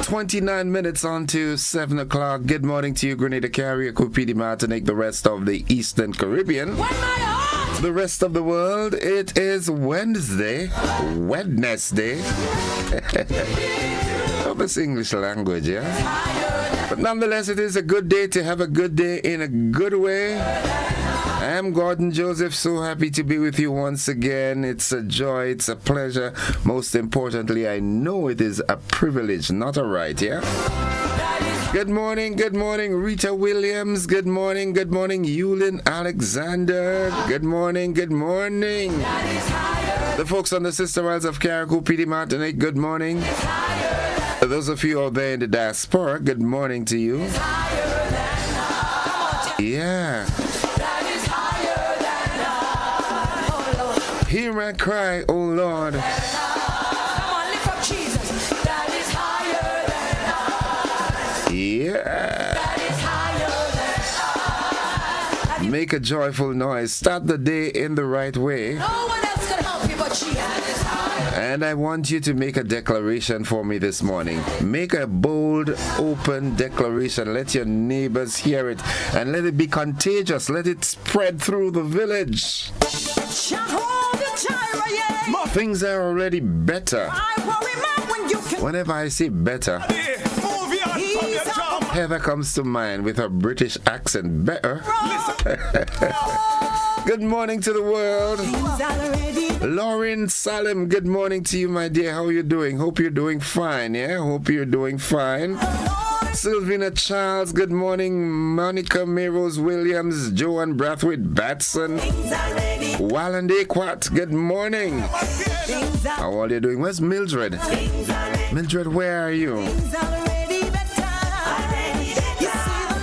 29 minutes on to 7 o'clock. Good morning to you, Grenada, Cupidi, Martinique, the rest of the Eastern Caribbean. The rest of the world, it is Wednesday. Oh, this English language, yeah? But nonetheless, it is a good day to have a good day in a good way. I am Gordon Joseph, so happy to be with you once again. It's a joy, it's a pleasure. Most importantly, I know it is a privilege, not a right, yeah? Good morning, Rita Williams. Good morning, Yulin Alexander. Good morning. The folks on the Sister Isles of Carriacou, PD Martinique, good morning. Those of you out there in the diaspora, good morning to you. Yeah. Hear my cry, oh Lord. Come on, lift up Jesus. That is higher than I. Yeah. That is higher than I. Make a joyful noise. Start the day in the right way. No one else can help you but Jesus. That is higher. And I want you to make a declaration for me this morning. Make a bold, open declaration. Let your neighbors hear it. And let it be contagious. Let it spread through the village. Things are already better. Whenever I say better, Heather comes to mind with her British accent. Better. Good morning to the world. Lauren Salem, good morning to you, my dear. How are you doing? Hope you're doing fine, yeah? Hope you're doing fine. Sylvina Charles, good morning. Monica Meros Williams, Joanne Brathwaite Batson, Wallande Quat, good morning. How are you doing? Where's Mildred? Mildred, where are you?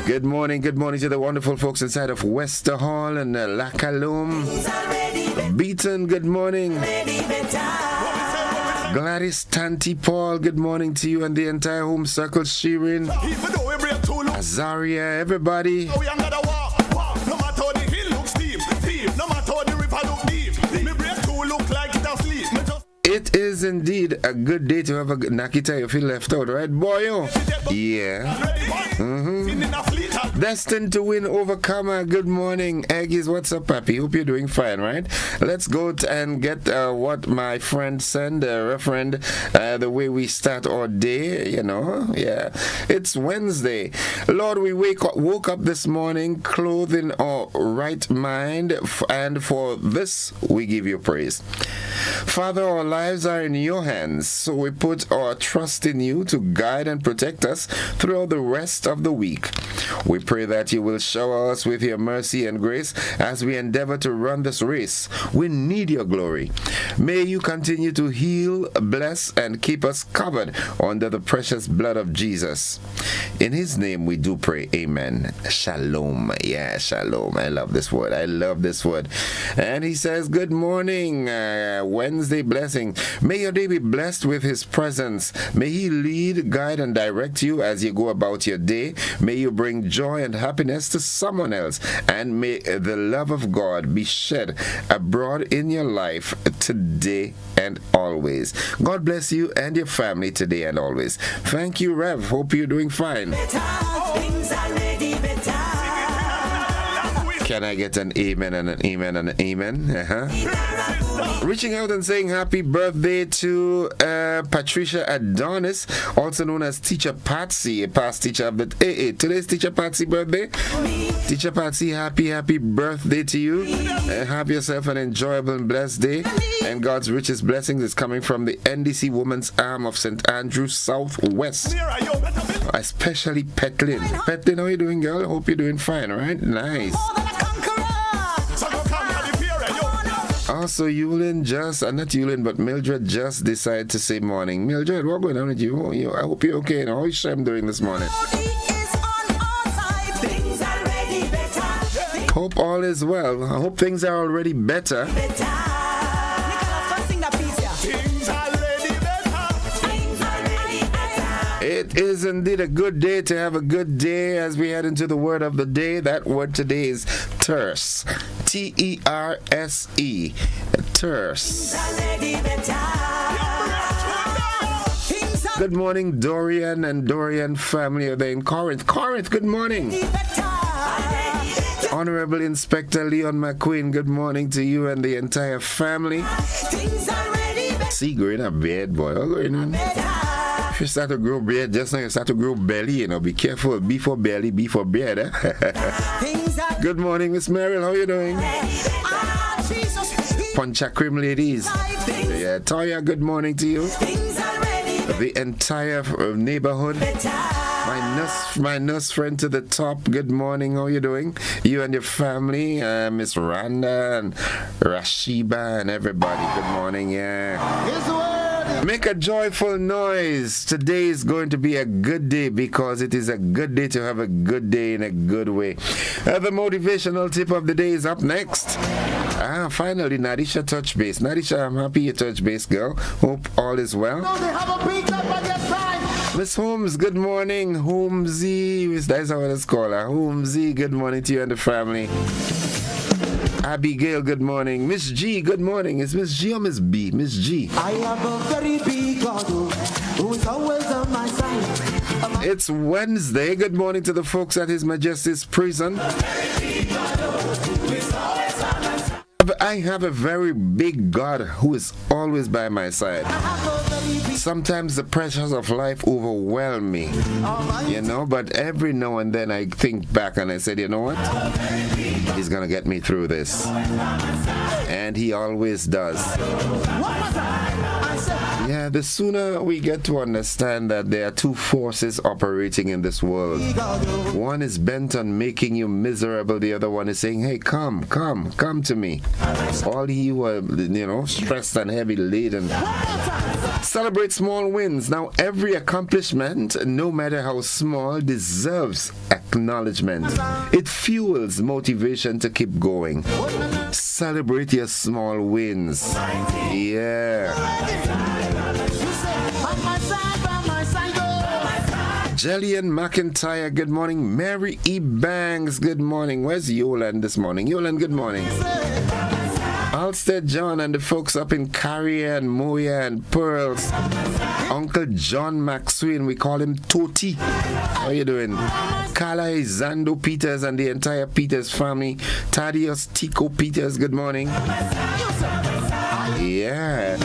Good morning to the wonderful folks inside of Wester Hall and La Calome. Beaton, good morning. Gladys Tanti Paul, good morning to you and the entire home circle. Shirin, Azaria, everybody. It is indeed a good day to have a Nakita. You feel left out, right, boyo? Yeah. Destined to win, overcomer. Good morning, Aggies. What's up, Papi? Hope you're doing fine, right? Let's go and get what my friend sent, referend, the way we start our day, you know. Yeah. It's Wednesday. Lord, we woke up this morning clothed in our right mind, and for this we give you praise. Father, our lives are in your hands, so we put our trust in you to guide and protect us throughout the rest of the week. We pray that you will shower us with your mercy and grace as we endeavor to run this race. We need your glory. May you continue to heal, bless, and keep us covered under the precious blood of Jesus. In his name we do pray. Amen. Shalom. Yeah, shalom. I love this word. And he says, good morning, Wednesday blessing. May your day be blessed with his presence. May he lead, guide, and direct you as you go about your day. May you bring joy and happiness to someone else. And may the love of God be shed abroad in your life today and always. God bless you and your family today and always. Thank you, Rev. Hope you're doing fine. Can I get an amen and an amen and an amen? Reaching out and saying happy birthday to Patricia Adonis, also known as Teacher Patsy, a past teacher of the AA. Today's Teacher Patsy birthday. Teacher Patsy, happy birthday to you. Have yourself an enjoyable and blessed day. And God's richest blessings is coming from the NDC Women's Arm of St. Andrew Southwest. Especially Petlin. Petlin, how you doing, girl? Hope you're doing fine, right? Nice. Also, but Mildred just decided to say morning. Mildred, what's going on with you? I hope you're okay. How is Shem doing this morning? Hope all is well. I hope things are already better. It is indeed a good day to have a good day as we head into the word of the day. That word today is terse. Terse. Terse. Good morning, Dorian and Dorian family. Are they in Corinth? Corinth, good morning. Honorable Inspector Leon McQueen, good morning to you and the entire family. See, growing a beard, boy. What's going on? If you start to grow beard, just like you start to grow belly, you know, be careful. B for belly, B for beard. Eh? Good morning, Miss Merrill. How you doing? Poncha Cream ladies. Yeah, Toya, good morning to you. The entire neighborhood. My nurse friend to the top, good morning. How you doing? You and your family, Miss Randa and Rashiba and everybody. Good morning, yeah. Make a joyful noise. Today is going to be a good day because it is a good day to have a good day in a good way. The motivational tip of the day is up next. Finally, Nadisha touch base. Nadisha, I'm happy you touch base, girl. Hope all is well. Miss Holmes, good morning. Holmesy, that's how it's called. Holmesy, good morning to you and the family. Abigail, good morning. Miss G, good morning. Is Miss G or Miss B? Miss G. I have a very big God who is always on my side. It's Wednesday. Good morning to the folks at His Majesty's Prison. I have a very big God who is always by my side. Sometimes the pressures of life overwhelm me, you know, but every now and then I think back and I said, you know what? He's gonna get me through this. And he always does. Yeah, the sooner we get to understand that there are two forces operating in this world. One is bent on making you miserable. The other one is saying, hey, come to me. All you are, you know, stressed and heavy laden. Celebrate small wins. Now, every accomplishment, no matter how small, deserves acknowledgement. It fuels motivation to keep going. Celebrate your small wins. Yeah. Jillian McIntyre, good morning. Mary E. Banks, good morning. Where's Yolan this morning? Yolan, good morning. Alstead John and the folks up in Carrier and Moya and Pearls. Uncle John Maxwell, we call him Toti. How you doing? Kala Zando Peters and the entire Peters family. Thaddeus Tico Peters, good morning. Yeah.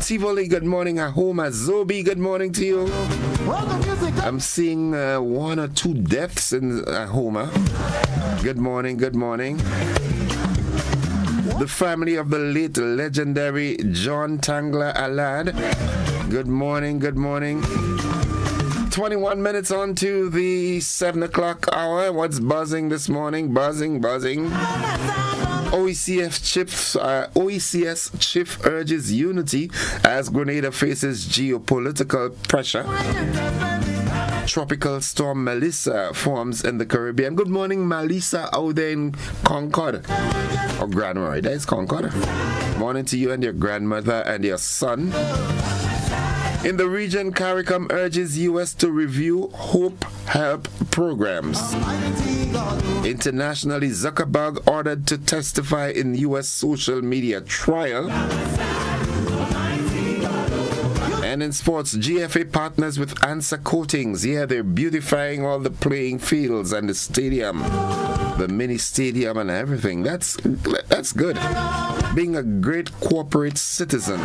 Tivoli, good morning. Ahoma Zobi, good morning to you. I'm seeing one or two deaths in Ahoma. Good morning, good morning. The family of the late legendary John Tangler Alad. Good morning, good morning. 21 minutes on to the 7 o'clock hour. What's buzzing this morning? Buzzing. OECS chief urges unity as Grenada faces geopolitical pressure. Tropical storm Melissa forms in the Caribbean. Good morning, Melissa, out there in Concord. Or Grandma, that is Concord. Morning to you and your grandmother and your son. In the region, CARICOM urges U.S. to review Hope Help programs. Internationally, Zuckerberg ordered to testify in U.S. social media trial. And in sports, GFA partners with Answer Coatings. Yeah, they're beautifying all the playing fields and the stadium, the mini stadium and everything. That's good. Being a great corporate citizen.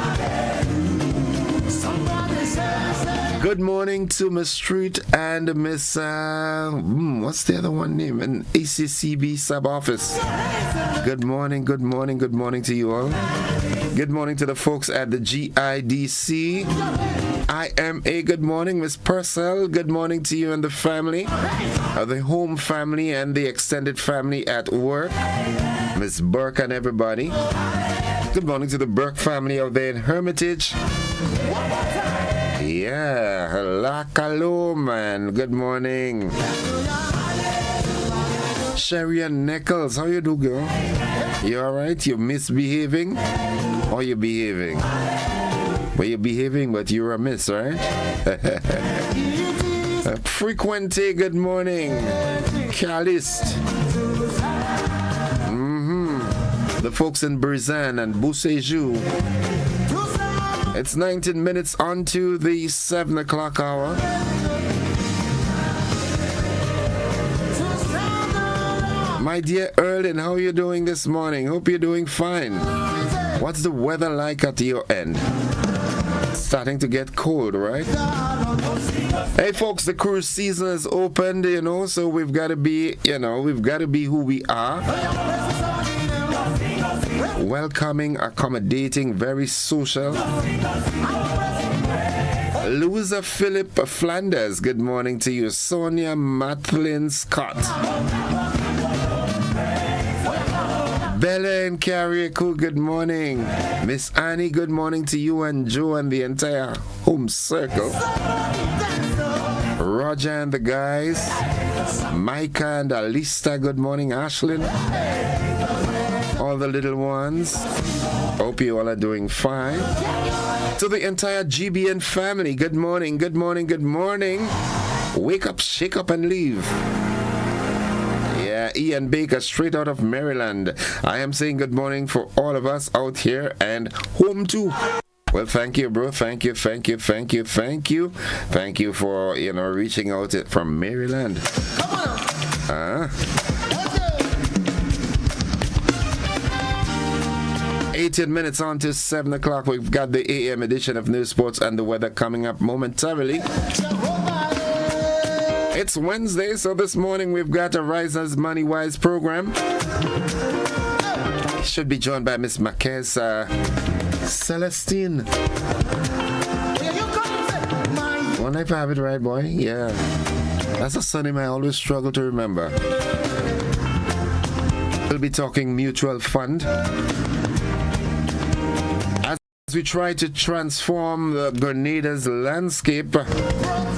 Good morning to Miss Street and Miss, what's the other one name? An ACCB sub-office. Good morning to you all. Good morning to the folks at the GIDC. IMA, good morning. Miss Purcell, good morning to you and the family. The home family and the extended family at work. Miss Burke and everybody. Good morning to the Burke family out there in Hermitage. Yeah, La man. Good morning. Sherry and Nichols, how you do, girl? You alright? You misbehaving? Or you behaving? Well, you're behaving, but you're a miss, right? Frequente, good morning. Calist. The folks in Brizan and Boussejoux. It's 19 minutes onto the 7 o'clock hour. My dear Erlin, how are you doing this morning? Hope you're doing fine. What's the weather like at your end? It's starting to get cold, right? Hey folks, the cruise season is opened, so we've got to be, we've got to be who we are. Welcoming, accommodating, very social. Louisa Philip Flanders, good morning to you. Sonia Matlin Scott. Bella and Carriacou, good morning. Miss Annie, good morning to you and Joe and the entire home circle. Roger and the guys. Micah and Alista, good morning. Ashlyn. All the little ones. Hope you all are doing fine. To the entire GBN family, good morning, good morning, good morning. Wake up, shake up, and leave. Ian Baker, straight out of Maryland. I am saying good morning for all of us out here and home too. Well, thank you, bro. Thank you for, reaching out from Maryland. 18 minutes on to 7 o'clock. We've got the AM edition of News, Sports, and the weather coming up momentarily. It's Wednesday, so this morning we've got a Risers Money Wise program. Should be joined by Miss Marquez Celestine. Wonder if I have it right, boy? Yeah. That's a surname I always struggle to remember. We'll be talking mutual fund. As we try to transform the Grenada's landscape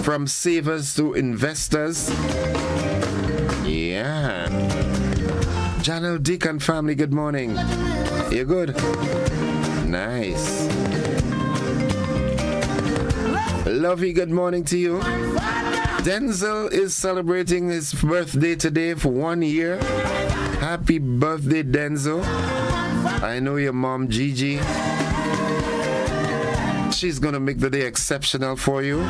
from savers to investors. Yeah. Janelle Deacon family, good morning. You good? Nice. Lovey, good morning to you. Denzel is celebrating his birthday today for 1 year. Happy birthday, Denzel. I know your mom, Gigi. She's gonna make the day exceptional for you.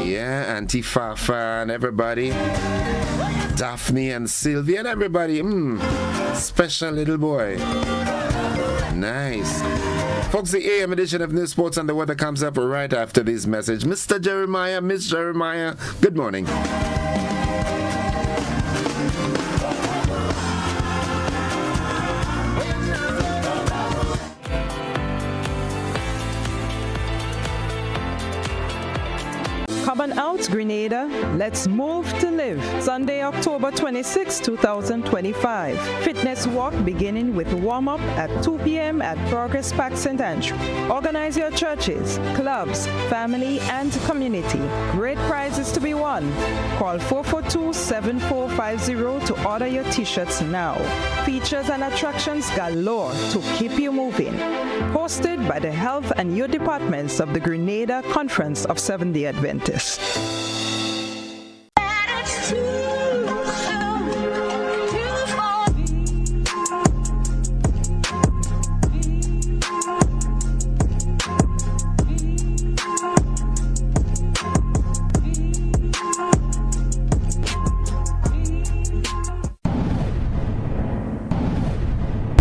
Yeah, Auntie Fafa and everybody. Daphne and Sylvia and everybody. Special little boy. Nice. Folks, the AM edition of News, Sports, and the weather comes up right after this message. Mr. Jeremiah, Miss Jeremiah, good morning. Come on out, Grenada. Let's move to live. Sunday, October 26, 2025. Fitness walk beginning with warm-up at 2 p.m. at Progress Park St. Andrew. Organize your churches, clubs, family, and community. Great prizes to be won. Call 442-7450 to order your t-shirts now. Features and attractions galore to keep you moving. Hosted by the Health and Youth Departments of the Grenada Conference of Seventh-day Adventists.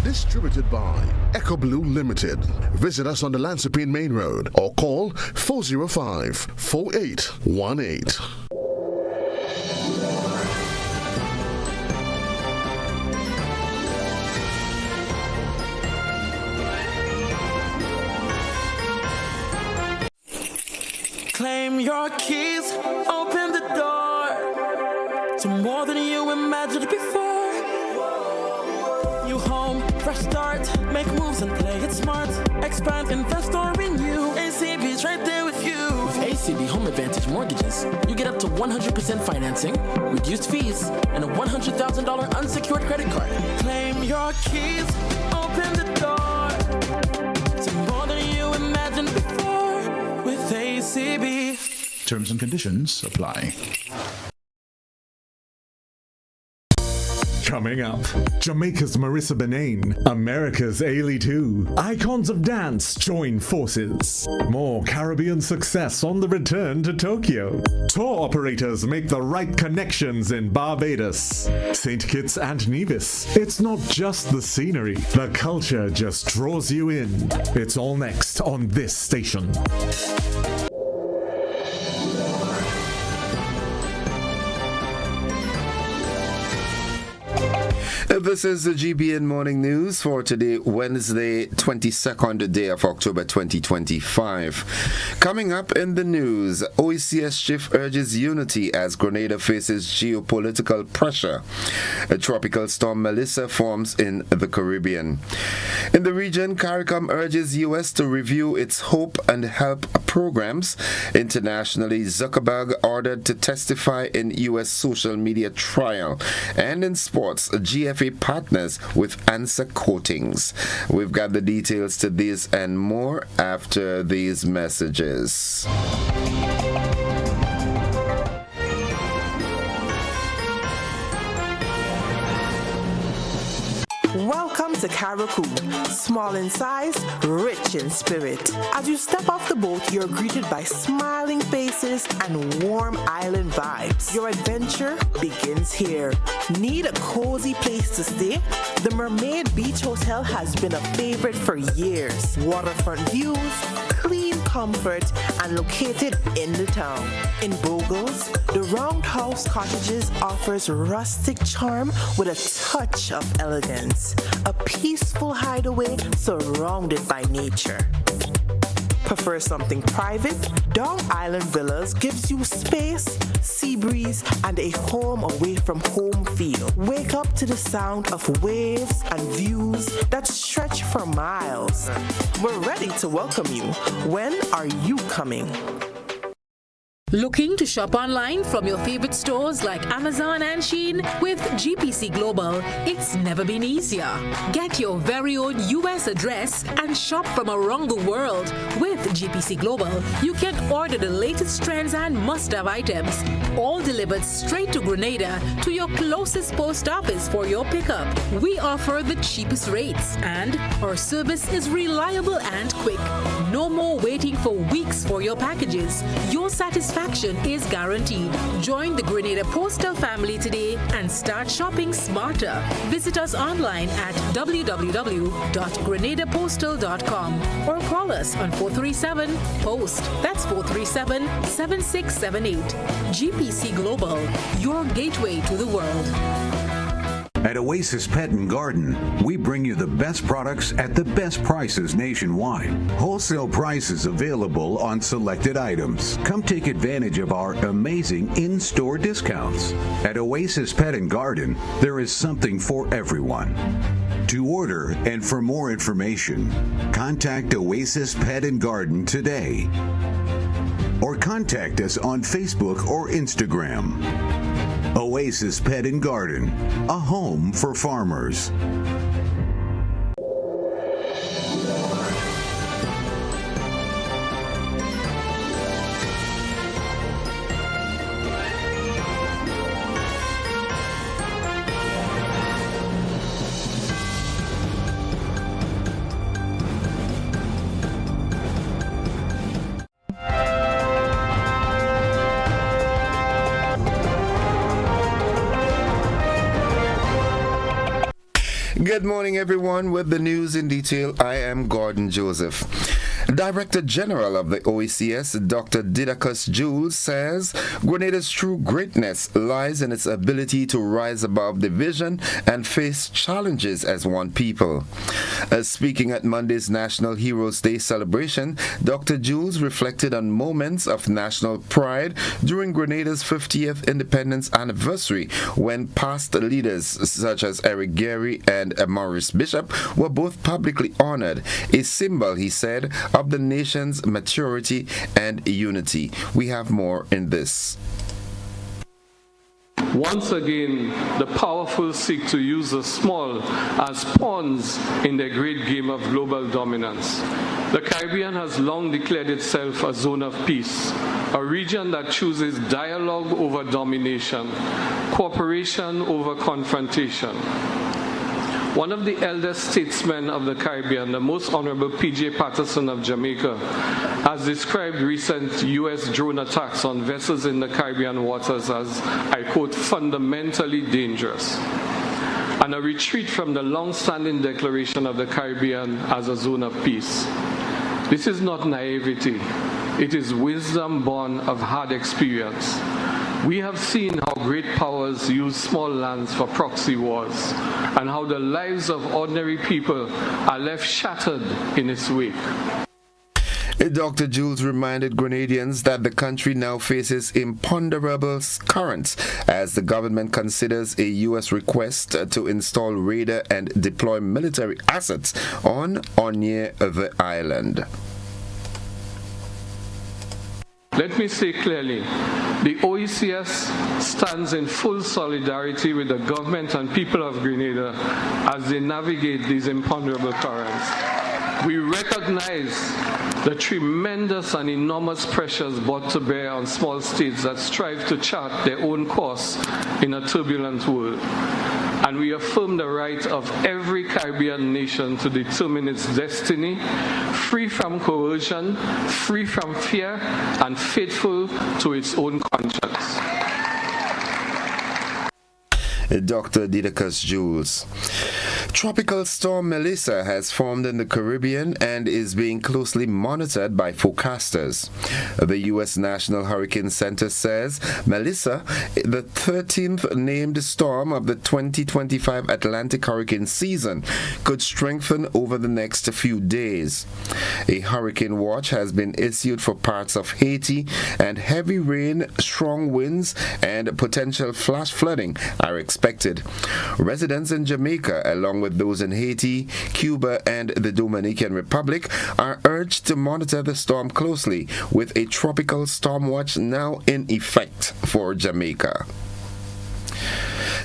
Distributed by Echo Blue Limited. Visit us on the Lansopine Main Road or call 405-4818. Claim your keys, open the door to more than you imagined before. New home, fresh start, make moves and play it smart. Expand, invest or renew. ACB's right there with you. With ACB Home Advantage Mortgages, you get up to 100% financing, reduced fees, and a $100,000 unsecured credit card. Claim your keys, open the door to more than you imagined before with ACB. Terms and conditions apply. Coming up, Jamaica's Marissa Benain, America's Ailey 2. Icons of dance join forces. More Caribbean success on the return to Tokyo. Tour operators make the right connections in Barbados. St. Kitts and Nevis. It's not just the scenery. The culture just draws you in. It's all next on this station. This is the GBN Morning News for today, Wednesday, 22nd day of October 2025. Coming up in the news, OECS chief urges unity as Grenada faces geopolitical pressure. A tropical storm Melissa forms in the Caribbean. In the region, CARICOM urges U.S. to review its Hope and Help programs. Internationally, Zuckerberg ordered to testify in U.S. social media trial. And in sports, GFA partners with answer coatings. We've got the details to this and more after these messages. Welcome to Caracou, small in size, rich in spirit. As you step off the boat, you're greeted by smiling faces and warm island vibes. Your adventure begins here. Need a cozy place to stay? The Mermaid Beach Hotel has been a favorite for years. Waterfront views, clean comfort, and located in the town. In Bogles, the Roundhouse Cottages offers rustic charm with a touch of elegance. A peaceful hideaway surrounded by nature. Prefer something private? Dong Island Villas gives you space, sea breeze, and a home away from home feel. Wake up to the sound of waves and views that stretch for miles. We're ready to welcome you. When are you coming? Looking to shop online from your favorite stores like Amazon and Shein? With GPC Global, it's never been easier. Get your very own US address and shop from around the world. With GPC Global, you can order the latest trends and must-have items, all delivered straight to Grenada to your closest post office for your pickup. We offer the cheapest rates, and our service is reliable and quick. No more waiting for weeks for your packages. Your satisfaction is guaranteed. Join the Grenada Postal family today and start shopping smarter. Visit us online at www.grenadapostal.com or call us on 437-POST. That's 437-7678. GPC Global, your gateway to the world. At Oasis Pet and Garden, we bring you the best products at the best prices nationwide. Wholesale prices available on selected items. Come take advantage of our amazing in-store discounts. At Oasis Pet and Garden, there is something for everyone. To order and for more information, contact Oasis Pet and Garden today. Or contact us on Facebook or Instagram. Oasis Pet and Garden, a home for farmers. Good morning, everyone. With the news in detail, I am Gordon Joseph. Director General of the OECS, Dr. Didacus Jules, says Grenada's true greatness lies in its ability to rise above division and face challenges as one people. Speaking at Monday's National Heroes Day celebration, Dr. Jules reflected on moments of national pride during Grenada's 50th independence anniversary when past leaders such as Eric Gary and Maurice Bishop were both publicly honored, a symbol, he said, of the nation's maturity and unity. We have more in this. Once again, the powerful seek to use the small as pawns in their great game of global dominance. The Caribbean has long declared itself a zone of peace, a region that chooses dialogue over domination, cooperation over confrontation. One of the eldest statesmen of the Caribbean, the Most Honorable P.J. Patterson of Jamaica, has described recent U.S. drone attacks on vessels in the Caribbean waters as, I quote, fundamentally dangerous, and a retreat from the long-standing declaration of the Caribbean as a zone of peace. This is not naivety. It is wisdom born of hard experience. We have seen how great powers use small lands for proxy wars, and how the lives of ordinary people are left shattered in its wake. Dr. Jules reminded Grenadians that the country now faces imponderable currents as the government considers a U.S. request to install radar and deploy military assets on or near the island. Let me say clearly, the OECS stands in full solidarity with the government and people of Grenada as they navigate these imponderable currents. We recognize the tremendous and enormous pressures brought to bear on small states that strive to chart their own course in a turbulent world. And we affirm the right of every Caribbean nation to determine its destiny, free from coercion, free from fear, and faithful to its own conscience. Dr. Didacus Jules. Tropical storm Melissa has formed in the Caribbean and is being closely monitored by forecasters. The U.S. National Hurricane Center says Melissa, the 13th named storm of the 2025 Atlantic hurricane season, could strengthen over the next few days. A hurricane watch has been issued for parts of Haiti, and heavy rain, strong winds, and potential flash flooding are expected. Residents in Jamaica, along with those in Haiti, Cuba, and the Dominican Republic, are urged to monitor the storm closely, with a tropical storm watch now in effect for Jamaica.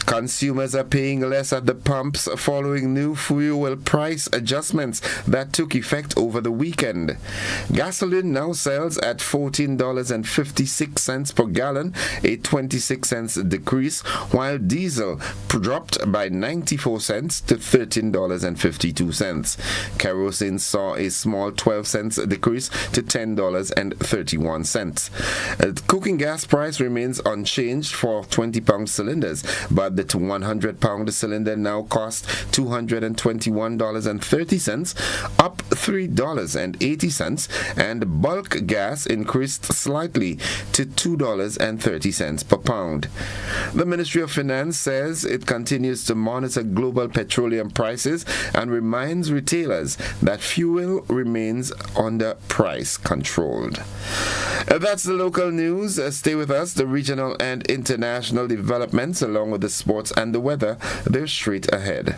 Consumers are paying less at the pumps following new fuel price adjustments that took effect over the weekend. Gasoline now sells at $14.56 per gallon, a 26-cent decrease, while diesel dropped by 94 cents to $13.52. Kerosene saw a small 12-cent decrease to $10.31. Cooking gas price remains unchanged for 20-pound cylinders, but the 100-pound cylinder now costs $221.30, up $3.80, and bulk gas increased slightly to $2.30 per pound. The Ministry of Finance says it continues to monitor global petroleum prices and reminds retailers that fuel remains under price controlled. That's the local news. Stay with us. The regional and international developments, along with the sports and the weather, they're straight ahead.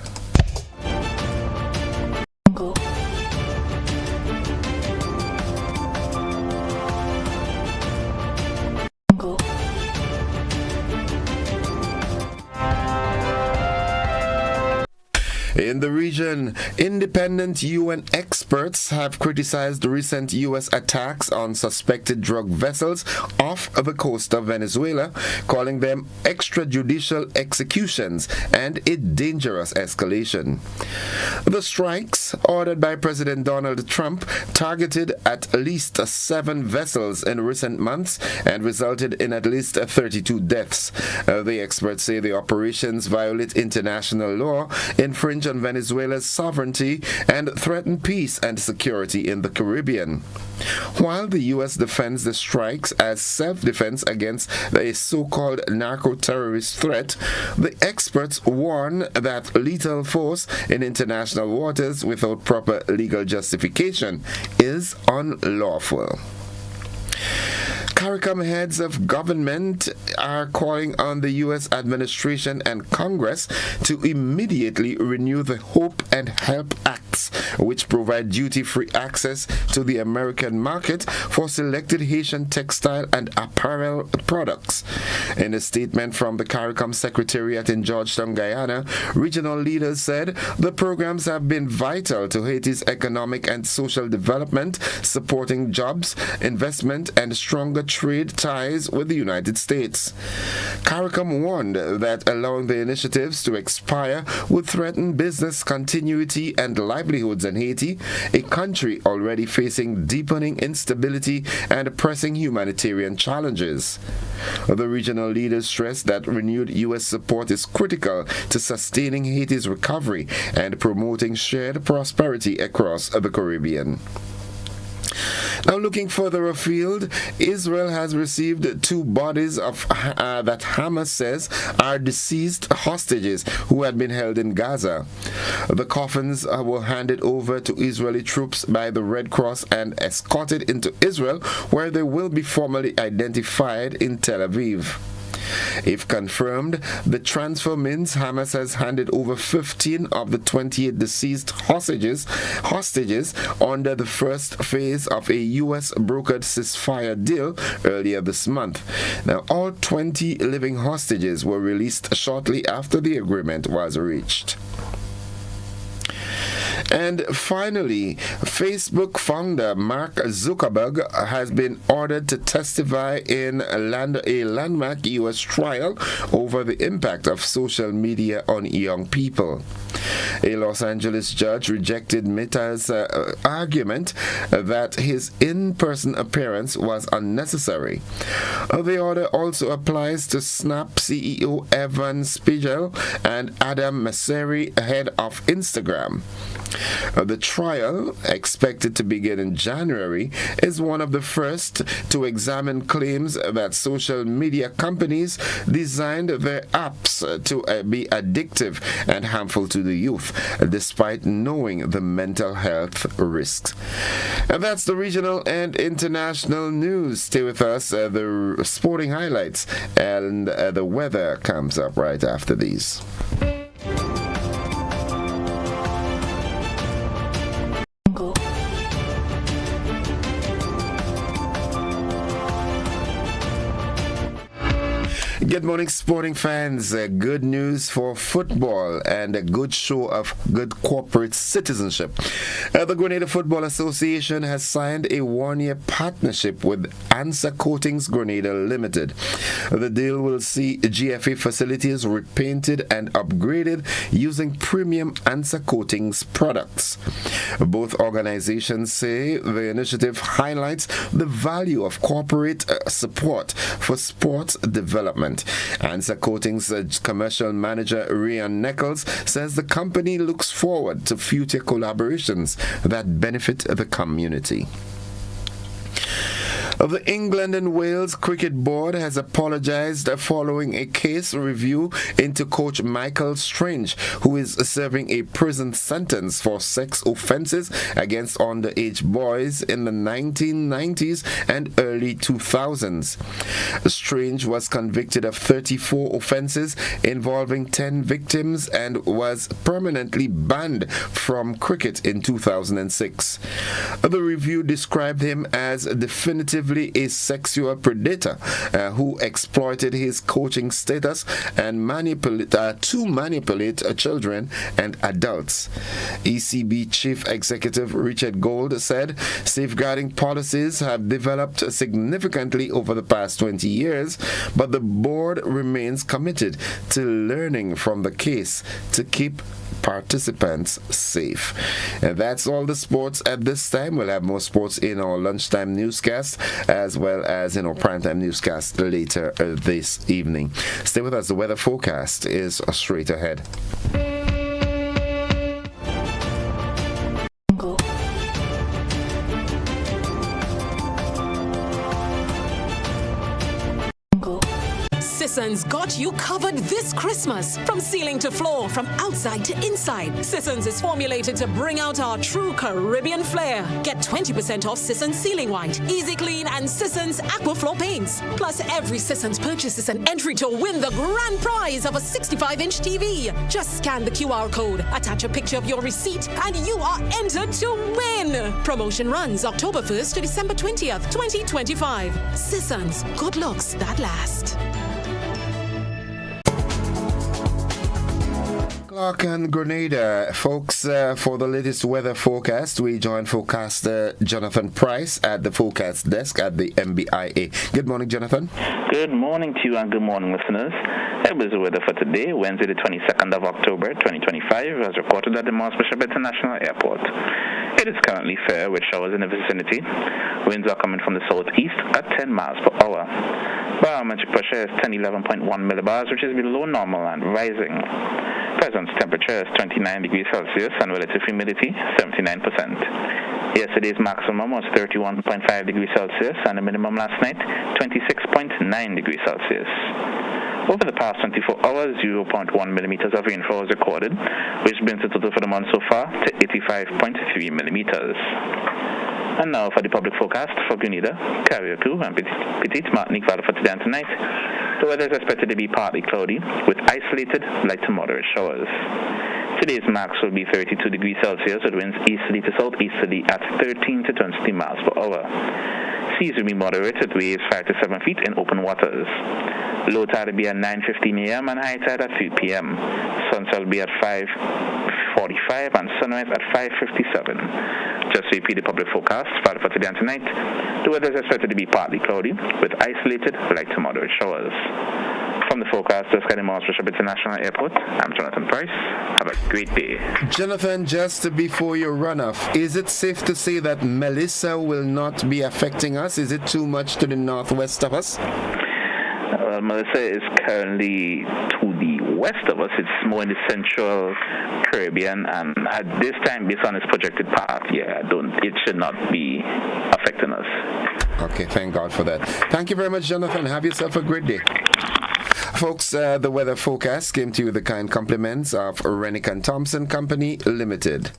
In the region, independent UN experts have criticized the recent U.S. attacks on suspected drug vessels off the coast of Venezuela, calling them extrajudicial executions and a dangerous escalation. The strikes, ordered by President Donald Trump, targeted at least 7 vessels in recent months and resulted in at least 32 deaths. The experts say the operations violate international law, infringe on Venezuela's sovereignty, and threaten peace and security in the Caribbean. While the U.S. defends the strikes as self-defense against a so-called narco-terrorist threat, the experts warn that lethal force in international waters without proper legal justification is unlawful. CARICOM heads of government are calling on the U.S. administration and Congress to immediately renew the Hope and Help Acts which provide duty-free access to the American market for selected Haitian textile and apparel products. In a statement from the CARICOM Secretariat in Georgetown, Guyana, regional leaders said the programs have been vital to Haiti's economic and social development, supporting jobs, investment, and stronger trade ties with the United States. CARICOM warned that allowing the initiatives to expire would threaten business continuity and livelihoods in Haiti, a country already facing deepening instability and pressing humanitarian challenges. The regional leaders stressed that renewed U.S. support is critical to sustaining Haiti's recovery and promoting shared prosperity across the Caribbean. Now, looking further afield, Israel has received 2 bodies of that Hamas says are deceased hostages who had been held in Gaza. The coffins were handed over to Israeli troops by the Red Cross and escorted into Israel, where they will be formally identified in Tel Aviv. If confirmed, the transfer means Hamas has handed over 15 of the 28 deceased hostages under the first phase of a U.S. brokered ceasefire deal earlier this month. Now, all 20 living hostages were released shortly after the agreement was reached. And finally, Facebook founder Mark Zuckerberg has been ordered to testify in a landmark U.S. trial over the impact of social media on young people. A Los Angeles judge rejected Meta's argument that his in-person appearance was unnecessary. The order also applies to Snap CEO Evan Spiegel and Adam Mosseri, head of Instagram. The trial, expected to begin in January, is one of the first to examine claims that social media companies designed their apps to be addictive and harmful to the youth, despite knowing the mental health risks. And that's the regional and international news. Stay with us. The sporting highlights and the weather comes up right after these. Good morning, sporting fans. Good news for football and a good show of good corporate citizenship. The Grenada Football Association has signed a 1-year partnership with Answer Coatings Grenada Limited. The deal will see GFA facilities repainted and upgraded using premium Answer Coatings products. Both organizations say the initiative highlights the value of corporate support for sports development. Answer Coatings commercial manager Rian Nichols says the company looks forward to future collaborations that benefit the community. The England and Wales Cricket Board has apologized following a case review into coach Michael Strange, who is serving a prison sentence for sex offenses against underage boys in the 1990s and early 2000s. Strange was convicted of 34 offenses involving 10 victims and was permanently banned from cricket in 2006. The review described him as definitively a sexual predator who exploited his coaching status and manipulate children and adults. ECB Chief Executive Richard Gold said safeguarding policies have developed significantly over the past 20 years, but the board remains committed to learning from the case to keep participants safe. And that's all the sports at this time. We'll have more sports in our lunchtime newscast as well as in our primetime newscast later this evening. Stay with us. The weather forecast is straight ahead. Sisson's got you covered this Christmas. From ceiling to floor, from outside to inside, Sisson's is formulated to bring out our true Caribbean flair. Get 20% off Sisson's Ceiling White, Easy Clean, and Sisson's Aquaflow paints. Plus, every Sisson's purchase is an entry to win the grand prize of a 65-inch TV. Just scan the QR code, attach a picture of your receipt, and you are entered to win. Promotion runs October 1st to December 20th, 2025. Sisson's, good looks that last. Clark and Grenada, folks, for the latest weather forecast, we join forecaster Jonathan Price at the forecast desk at the MBIA. Good morning, Jonathan. Good morning to you and good morning, listeners. Here is the weather for today, Wednesday the 22nd of October, 2025, as reported at the Mars Bishop International Airport. It is currently fair with showers in the vicinity. Winds are coming from the southeast at 10 miles per hour. Barometric pressure is 1011.1 millibars, which is below normal and rising. Present temperature is 29 degrees Celsius and relative humidity 79%. Yesterday's maximum was 31.5 degrees Celsius and the minimum last night 26.9 degrees Celsius. Over the past 24 hours, 0.1 millimeters of rainfall was recorded, which brings the total for the month so far to 85.3 millimeters. And now for the public forecast for Grenada, Carriacou, and Petite Martinique Valley for today and tonight. The weather is expected to be partly cloudy, with isolated light to moderate showers. Today's max will be 32 degrees Celsius with winds easterly to southeasterly at 13 to 20 miles per hour. Seas will be moderate with waves 5 to 7 feet in open waters. Low tide will be at 9:15 a.m. and high tide at 3 p.m. Sunset will be at 5:45 and sunrise at 5:57. Just to repeat the public forecast for today and tonight, the weather is expected to be partly cloudy with isolated light to moderate showers. From the forecast desk at the Mars Bishop International Airport, I'm Jonathan Price. Have a great day. Jonathan, just before your runoff, is it safe to say that Melissa will not be affecting us? Is it too much to the northwest of us? Melissa is currently to the west of us. It's more in the central Caribbean, and at this time, based on its projected path, it should not be affecting us. Okay, thank God for that. Thank you very much, Jonathan. Have yourself a great day. Folks, the weather forecast came to you with the kind compliments of Rennick and Thompson Company Limited.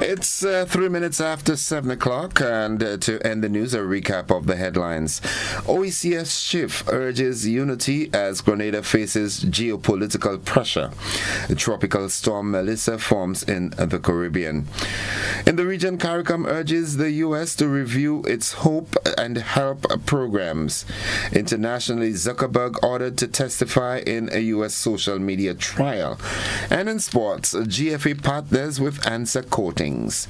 It's 3 minutes after 7 o'clock, and to end the news, a recap of the headlines. OECS chief urges unity as Grenada faces geopolitical pressure. Tropical storm Melissa forms in the Caribbean. In the region, CARICOM urges the U.S. to review its Hope and Help programs. Internationally, Zuckerberg ordered to testify in a U.S. social media trial. And in sports, GFA partners with Answer Coatings.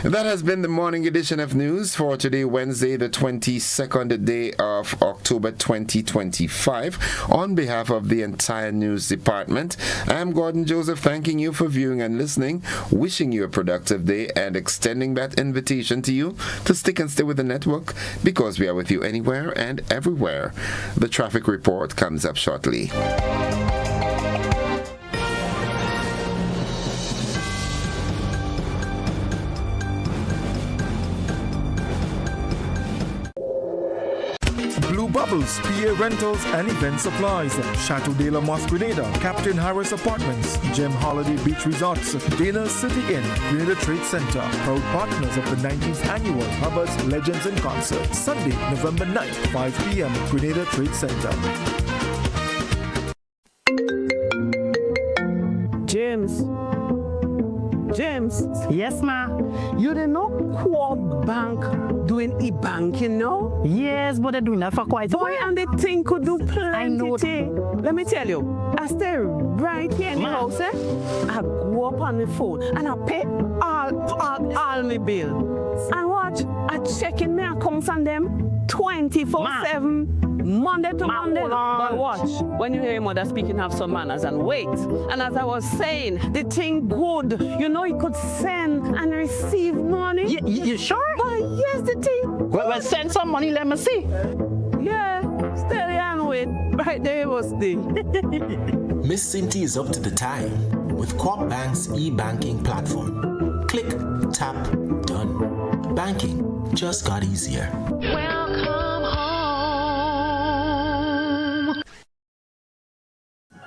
That has been the morning edition of news for today, Wednesday, the 22nd day of October 2025. On behalf of the entire news department, I'm Gordon Joseph, thanking you for viewing and listening, wishing you a productive day, and extending that invitation to you to stick and stay with the network, because we are with you anywhere and everywhere. The traffic report comes up shortly. Blue Bubbles, PA Rentals and Event Supplies, Chateau de la Mas Grenada, Captain Harris Apartments, Gem Holiday Beach Resorts, Dana City Inn, Grenada Trade Center, proud partners of the 19th Annual Hubbard's Legends in Concert, Sunday, November 9th, 5 p.m., Grenada Trade Center. James. Yes, ma. You didn't know Co-op Bank doing e-banking now? Yes, but they're doing that for quite a while. Boy, and the thing could do plenty thing. Let me tell you, I stay right here in the house, I go up on the phone and I pay all my bills. And watch, I check in my accounts on them 24/7. Monday to Monday. But watch, when you hear your mother speaking, have some manners and wait. And as I was saying, the thing good. You know, you could send and receive money. You sure? Yes, the thing. Well, send some money, let me see. Yeah, steady and wait. Right there it was the. Miss Cynthia is up to the time with Co-op Bank's e-banking platform. Click, tap, done. Banking just got easier.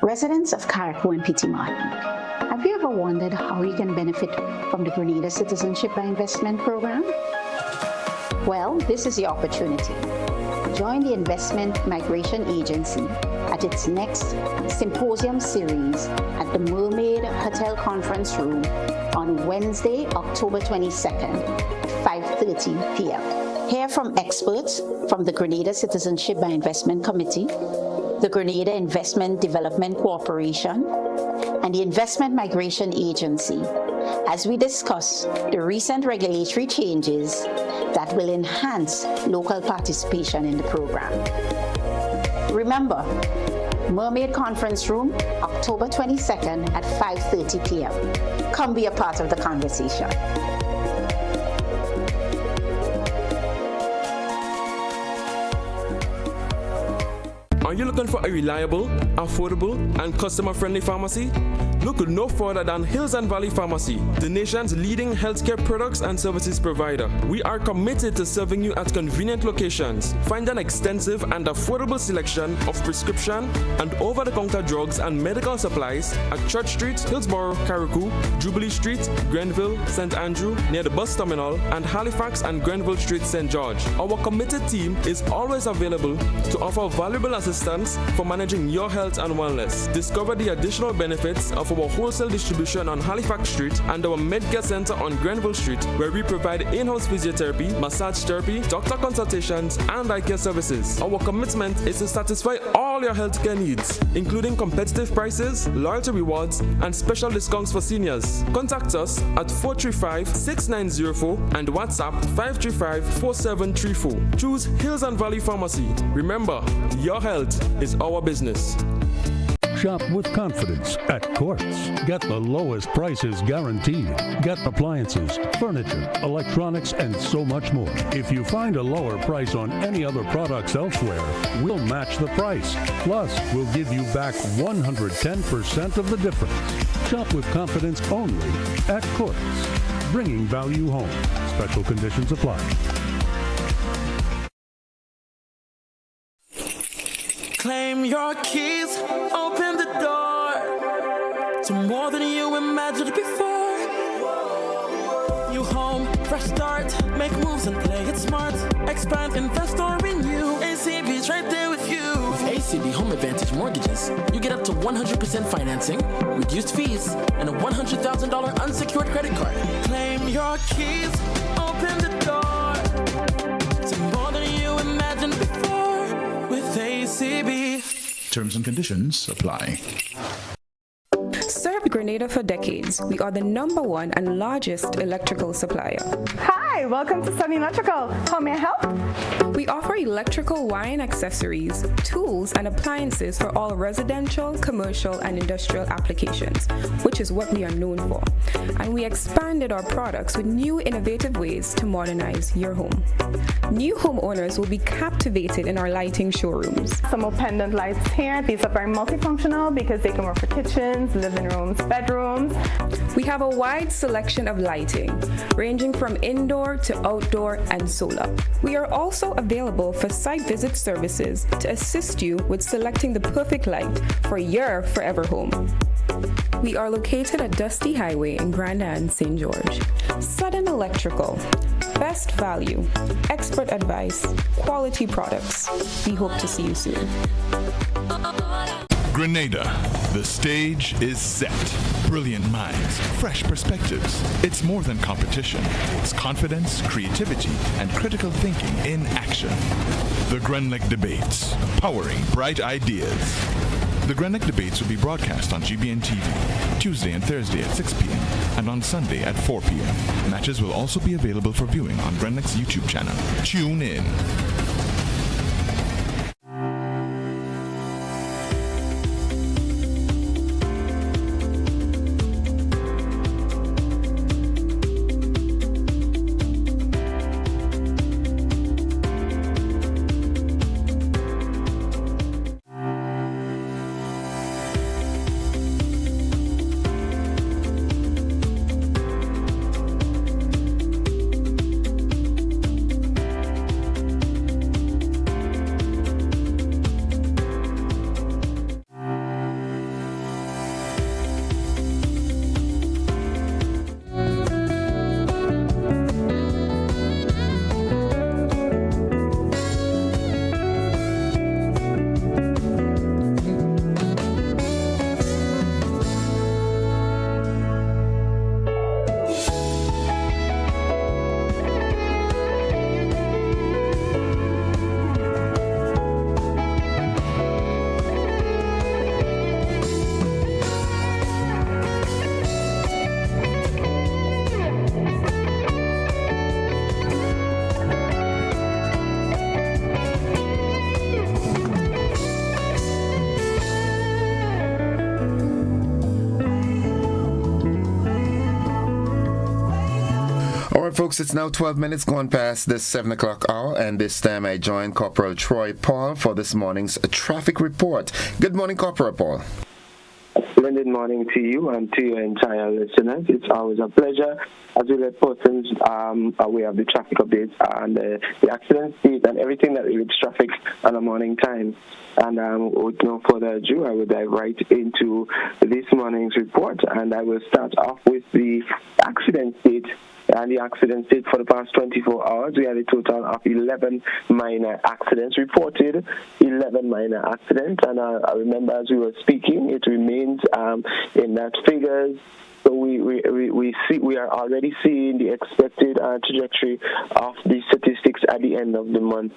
Residents of Carriacou and Petit Martin, have you ever wondered how you can benefit from the Grenada Citizenship by Investment Program? Well, this is the opportunity. Join the Investment Migration Agency at its next symposium series at the Mermaid Hotel Conference Room on Wednesday, October 22nd at 5:30 p.m. Hear from experts from the Grenada Citizenship by Investment Committee, the Grenada Investment Development Corporation, and the Investment Migration Agency as we discuss the recent regulatory changes that will enhance local participation in the program. Remember, Mermaid Conference Room, October 22nd at 5:30 p.m. Come be a part of the conversation. Are you looking for a reliable, affordable, and customer-friendly pharmacy? Look no further than Hills and Valley Pharmacy, the nation's leading healthcare products and services provider. We are committed to serving you at convenient locations. Find an extensive and affordable selection of prescription and over-the-counter drugs and medical supplies at Church Street, Hillsborough, Carriacou, Jubilee Street, Grenville, St. Andrew, near the bus terminal, and Halifax and Grenville Street, St. George. Our committed team is always available to offer valuable assistance for managing your health and wellness. Discover the additional benefits of our wholesale distribution on Halifax Street and our Medcare Center on Grenville Street, where we provide in-house physiotherapy, massage therapy, doctor consultations, and eye care services. Our commitment is to satisfy all your healthcare needs, including competitive prices, loyalty rewards, and special discounts for seniors. Contact us at 435-6904 and WhatsApp 535-4734. Choose Hills and Valley Pharmacy. Remember, your health is our business. Shop with confidence at Quartz. Get the lowest prices guaranteed. Get appliances, furniture, electronics, and so much more. If you find a lower price on any other products elsewhere, we'll match the price. Plus, we'll give you back 110% of the difference. Shop with confidence only at Quartz. Bringing value home. Special conditions apply. Claim your keys, open the door to more than you imagined before. New home, fresh start, make moves and play it smart. Expand, invest or renew. ACB's right there with you. With ACB Home Advantage Mortgages, you get up to 100% financing, reduced fees, and a $100,000 unsecured credit card. Claim your keys, open the door to more than you imagined before with ACB. Terms and conditions apply. Served Grenada for decades, we are the #1 and largest electrical supplier. Hi, welcome to Sunny Electrical. How may I help? We offer electrical wire and accessories, tools, and appliances for all residential, commercial, and industrial applications, which is what we are known for. And we expanded our products with new innovative ways to modernize your home. New homeowners will be captivated in our lighting showrooms. Some more pendant lights here. These are very multifunctional because they can work for kitchens, living rooms, bedrooms. We have a wide selection of lighting, ranging from indoor to outdoor and solar. We are also available for site visit services to assist you with selecting the perfect light for your forever home. We are located at Dusty Highway in Grenada and St. George. Sudden Electrical. Best value, expert advice, quality products. We hope to see you soon. Grenada, the stage is set. Brilliant minds, fresh perspectives. It's more than competition. It's confidence, creativity, and critical thinking in action. The Grenlec Debates, powering bright ideas. The Grenlec Debates will be broadcast on GBN TV, Tuesday and Thursday at 6 p.m. and on Sunday at 4 p.m. Matches will also be available for viewing on Grenlec's YouTube channel. Tune in. Folks, it's now 12 minutes gone past the 7 o'clock hour, and this time I join Corporal Troy Paul for this morning's traffic report. Good morning, Corporal Paul. Splendid morning to you and to your entire listeners. It's always a pleasure as we let persons aware of the traffic updates and the accident speed and everything that relates traffic on a morning time. And with no further ado, I will dive right into this morning's report, and I will start off with the accident state. And the accident state for the past 24 hours, we had a total of 11 minor accidents reported, 11 minor accidents. And I remember as we were speaking, it remains in that figures. So we are already seeing the expected trajectory of the statistics at the end of the month.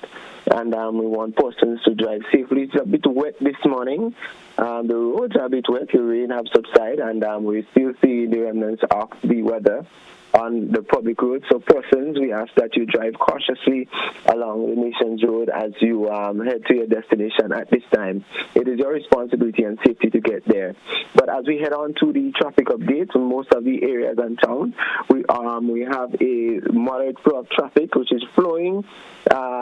And we want persons to drive safely. It's a bit wet this morning. The roads are a bit wet. The rain has subsided, and we still see the remnants of the weather on the public road. So persons, we ask that you drive cautiously along the nation's road as you head to your destination at this time. It is your responsibility and safety to get there. But as we head on to the traffic updates in most of the areas in town, we have a moderate flow of traffic which is flowing.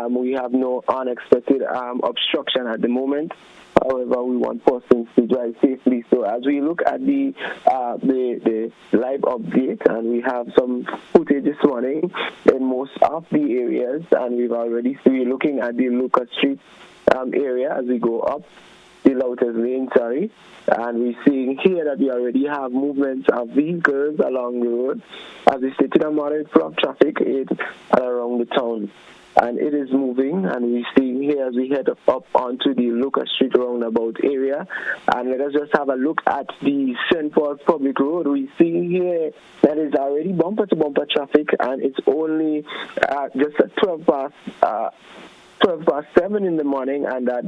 We have no unexpected obstruction at the moment. However, we want persons to drive safely. So as we look at the live update, and we have some footage this morning in most of the areas, and we're looking at the Lucas Street area as we go up the Lotus Lane, and we're seeing here that we already have movements of vehicles along the road. As we stated, a moderate flow of traffic is around the town. And it is moving, and we're seeing here as we head up onto the Lucas Street roundabout area. And let us just have a look at the St. Paul's Public Road. We're seeing here that is already bumper-to-bumper traffic, and it's only just at 12 past 7 in the morning, and that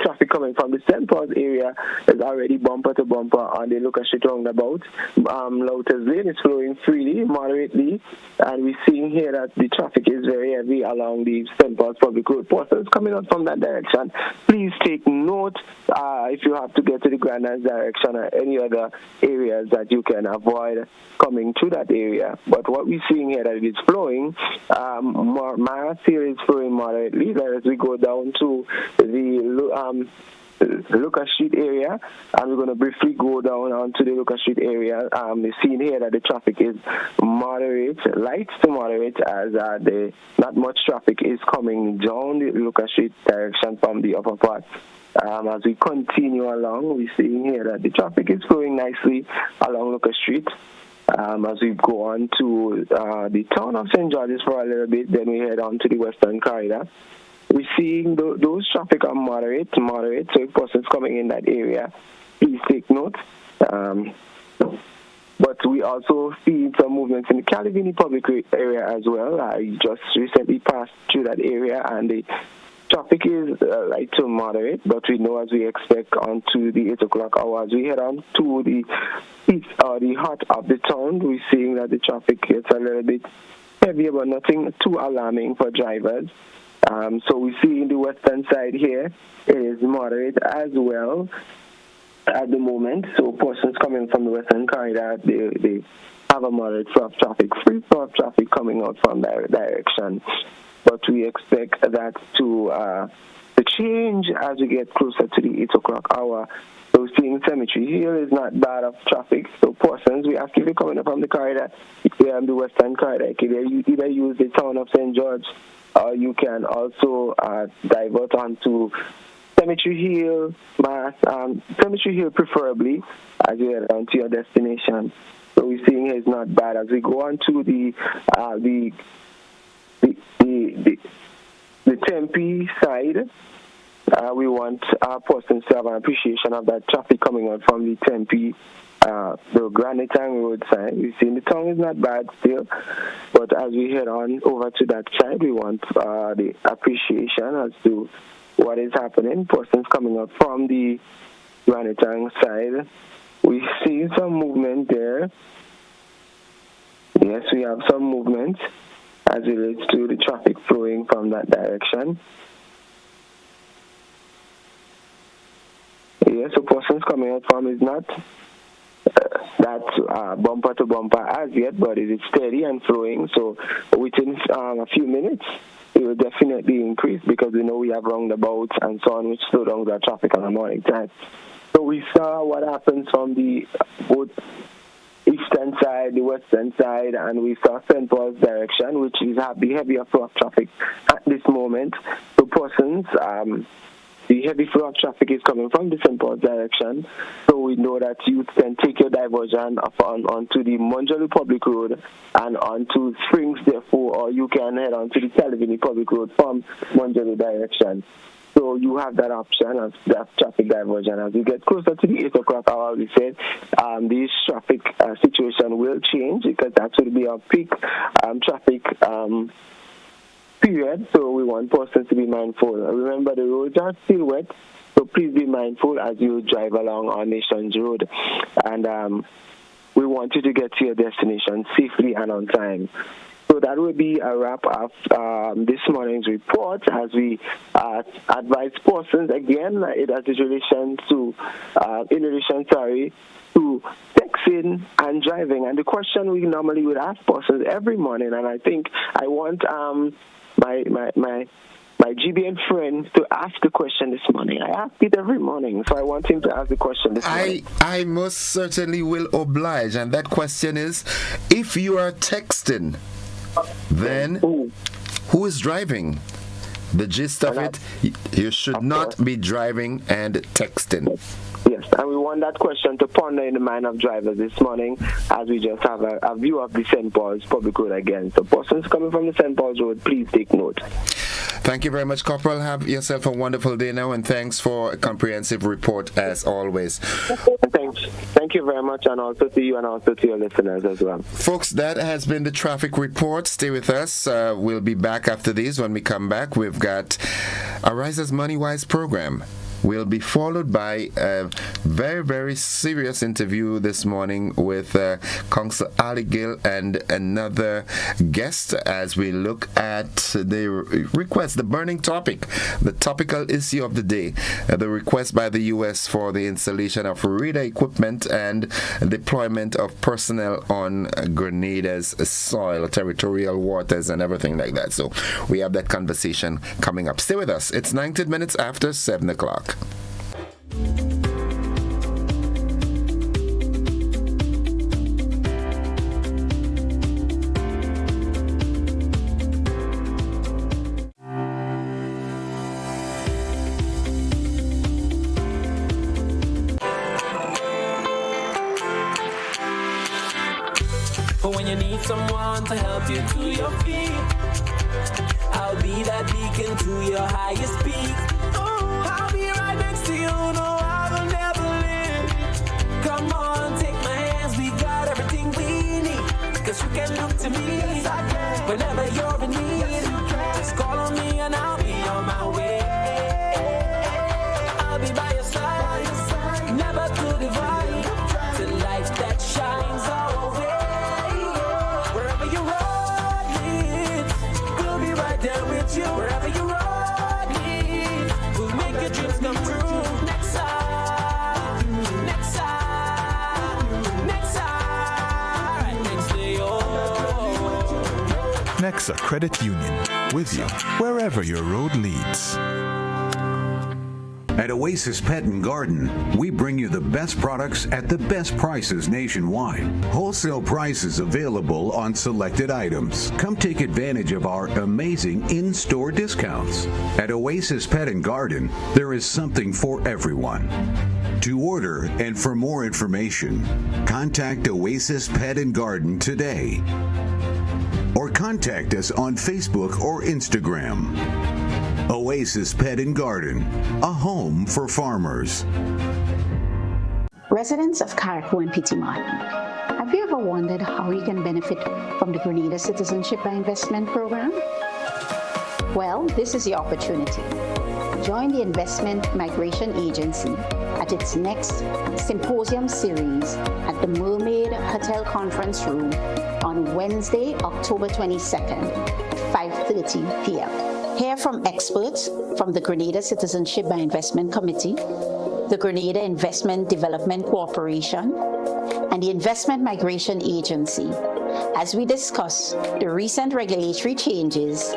traffic coming from the St. Paul's area is already bumper to bumper on the Lucas Street roundabout. Lotus Lane is flowing freely, moderately, and we're seeing here that the traffic is very heavy along the St. Paul's Public Road. Persons coming out from that direction, please take note if you have to get to the Grenada direction or any other areas that you can avoid coming to that area. But what we're seeing here that it is flowing, Mara here is flowing moderately. As we go down to the Lucas Street area, and we're going to briefly go down onto the Lucas Street area. We've seen here that the traffic is moderate, light to moderate, as not much traffic is coming down the Lucas Street direction from the upper part. As we continue along, we're seeing here that the traffic is flowing nicely along Lucas Street. As we go on to the town of St. George's for a little bit, then we head on to the Western Corridor. We're seeing those traffic are moderate, so if persons coming in that area, please take note. But we also see some movements in the Calavini public area as well. I just recently passed through that area, and the traffic is light to moderate, but we know as we expect onto the 8 o'clock hour, as we head on to the east or the heart of the town, we're seeing that the traffic gets a little bit heavier, but nothing too alarming for drivers. So we see in the western side here, it is moderate as well at the moment. So persons coming from the western corridor, they have a moderate flow of traffic, free flow of traffic coming out from that direction. But we expect that to change as we get closer to the 8 o'clock hour. So seeing Cemetery Hill is not bad of traffic. So persons, we ask if you're coming up from the corridor, if you're on the western corridor, you either use the town of St. George, or you can also divert onto Cemetery Hill, Cemetery Hill preferably, as you head on to your destination. So we're seeing here is not bad. As we go on to the Tempe side, we want our persons to have an appreciation of that traffic coming out from the Tempe, the Grenada Road side. We see the town is not bad still, but as we head on over to that side, we want the appreciation as to what is happening. Persons coming out from the Grenada side, we see some movement there. Yes, we have some movement as it relates to the traffic flowing from that direction. Yes, so persons coming out from is not that bumper to bumper as yet, but it is steady and flowing. So within a few minutes, it will definitely increase because we know we have roundabouts and so on, which slow down the traffic on the morning time. So we saw what happens from the both eastern side, the western side, and we saw St. Paul's direction, which is the heavier flow of traffic at this moment. So persons, the heavy flow of traffic is coming from the St. Paul's direction, so we know that you can take your diversion onto the Monjolu Public Road and onto Springs, therefore, or you can head onto the Calavini Public Road from Monjolu direction. So you have that option of that traffic diversion. As we get closer to the 8 o'clock hour, we said this traffic situation will change because that will be our peak traffic period. So we want persons to be mindful. Remember, the roads are still wet, so please be mindful as you drive along our nation's road. And we want you to get to your destination safely and on time. So that will be a wrap of this morning's report as we advise persons again in relation to texting and driving. And the question we normally would ask persons every morning, and I think I want my GBN friend to ask the question this morning. I ask it every morning, so I want him to ask the question this morning. I most certainly will oblige, and that question is, if you are texting, then who is driving? The gist of it, you should not be driving and texting. Yes, and we want that question to ponder in the mind of drivers this morning as we just have a view of the St. Paul's Public Road again. So persons coming from the St. Paul's Road, please take note. Thank you very much, Corporal. Have yourself a wonderful day now, and thanks for a comprehensive report as always. Thank you very much, and also to you and also to your listeners as well. Folks, that has been the traffic report. Stay with us. We'll be back after these. When we come back, we've got a Riser's Money Wise program. We'll be followed by a very, very serious interview this morning with Councillor Ali Gill and another guest as we look at the request, the burning topic, the topical issue of the day, the request by the U.S. for the installation of radar equipment and deployment of personnel on Grenada's soil, territorial waters, and everything like that. So we have that conversation coming up. Stay with us. It's 19 minutes after 7 o'clock. But when you need someone to help you to your feet, I'll be that beacon to your highest peak. I'll be right next to you, no, I will never leave. Come on, take my hands, 'cause you can look to me whenever you're in need. Just call on me and I'll be on my way. I'll be by your side, never to divide, to life that shines our way. Wherever your road leads, we'll be right there with you. Wherever your road leads, we'll make your dreams come true. Next time, next time, next time, next day, Nexa Credit Union, with you wherever your road leads. At Oasis Pet and Garden, we bring you the best products at the best prices nationwide. Wholesale prices available on selected items. Come take advantage of our amazing in-store discounts. At Oasis Pet and Garden, there is something for everyone. To order and for more information, contact Oasis Pet and Garden today. Or contact us on Facebook or Instagram. Oasis Pet and Garden, a home for farmers. Residents of Carriacou and Petit Martin, have you ever wondered how you can benefit from the Grenada Citizenship by Investment Program? Well, this is your opportunity. Join the Investment Migration Agency at its next symposium series at the Mermaid Hotel Conference Room on Wednesday, October 22nd at 5:30 p.m. Hear from experts from the Grenada Citizenship by Investment Committee, the Grenada Investment Development Corporation, and the Investment Migration Agency as we discuss the recent regulatory changes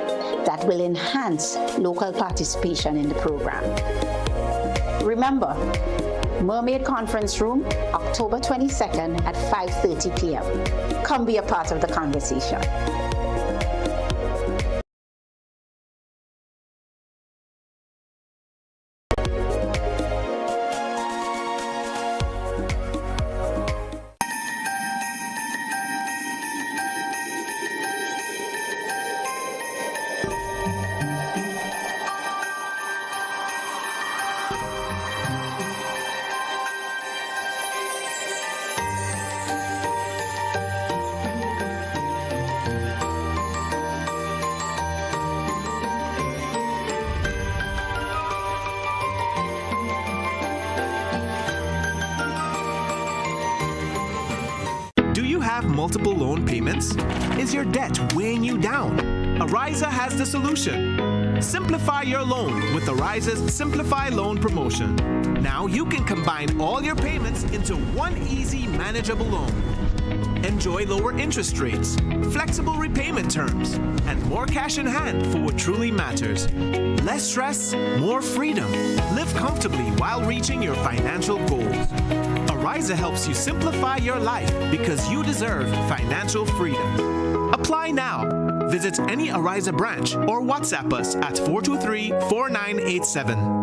that will enhance local participation in the program. Remember, Mermaid Conference Room, October 22nd at 5:30 p.m. Come be a part of the conversation. Multiple loan payments? Is your debt weighing you down? Ariza has the solution. Simplify your loan with Ariza's Simplify Loan promotion. Now you can combine all your payments into one easy, manageable loan. Enjoy lower interest rates, flexible repayment terms, and more cash in hand for what truly matters. Less stress, more freedom. Live comfortably while reaching your financial goals. Ariza helps you simplify your life because you deserve financial freedom. Apply now. Visit any Ariza branch or WhatsApp us at 423-4987.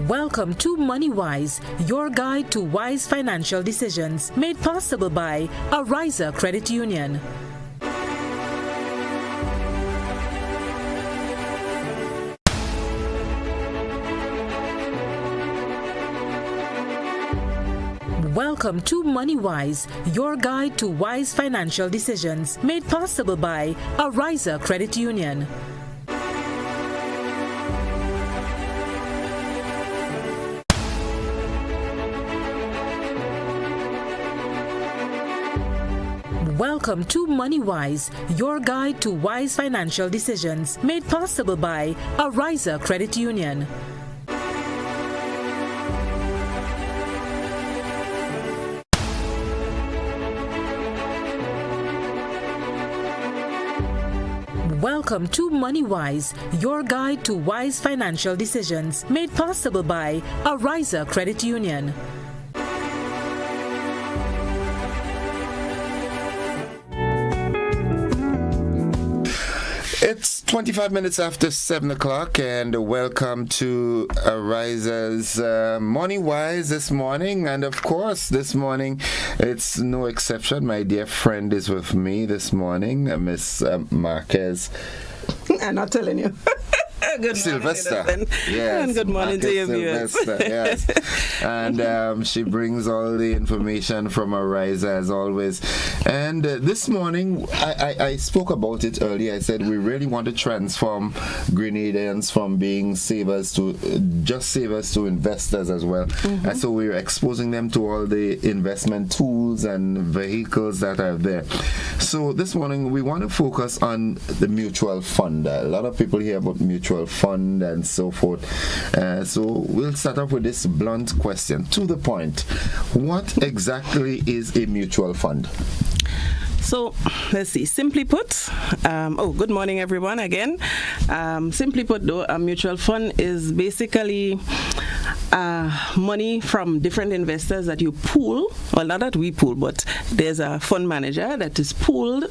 Welcome to MoneyWise, your guide to wise financial decisions, made possible by Ariza Credit Union. Welcome to MoneyWise, your guide to wise financial decisions, made possible by Ariza Credit Union. Welcome to MoneyWise, your guide to wise financial decisions, made possible by Ariza Credit Union. Welcome to MoneyWise, your guide to wise financial decisions, made possible by Ariza Credit Union. It's 25 minutes after 7 o'clock, and welcome to Ariza's MoneyWise this morning. And of course, this morning, it's no exception. My dear friend is with me this morning, Miss Marquez. I'm not telling you. Good Sylvester. morning, Yes. and good morning to your viewers. Sylvester, yes. And she brings all the information from Ariza as always. And this morning, I spoke about it earlier. I said we really want to transform Grenadians from being savers to investors as well. And so we're exposing them to all the investment tools and vehicles that are there. So this morning, we want to focus on the mutual fund. A lot of people hear about mutual fund and so forth. So we'll start off with this blunt question, to the point. What exactly is a mutual fund? So let's see. Simply put, good morning everyone again. Simply put, though, a mutual fund is basically money from different investors that you pool. Well, not that we pool, but there's a fund manager that is pooled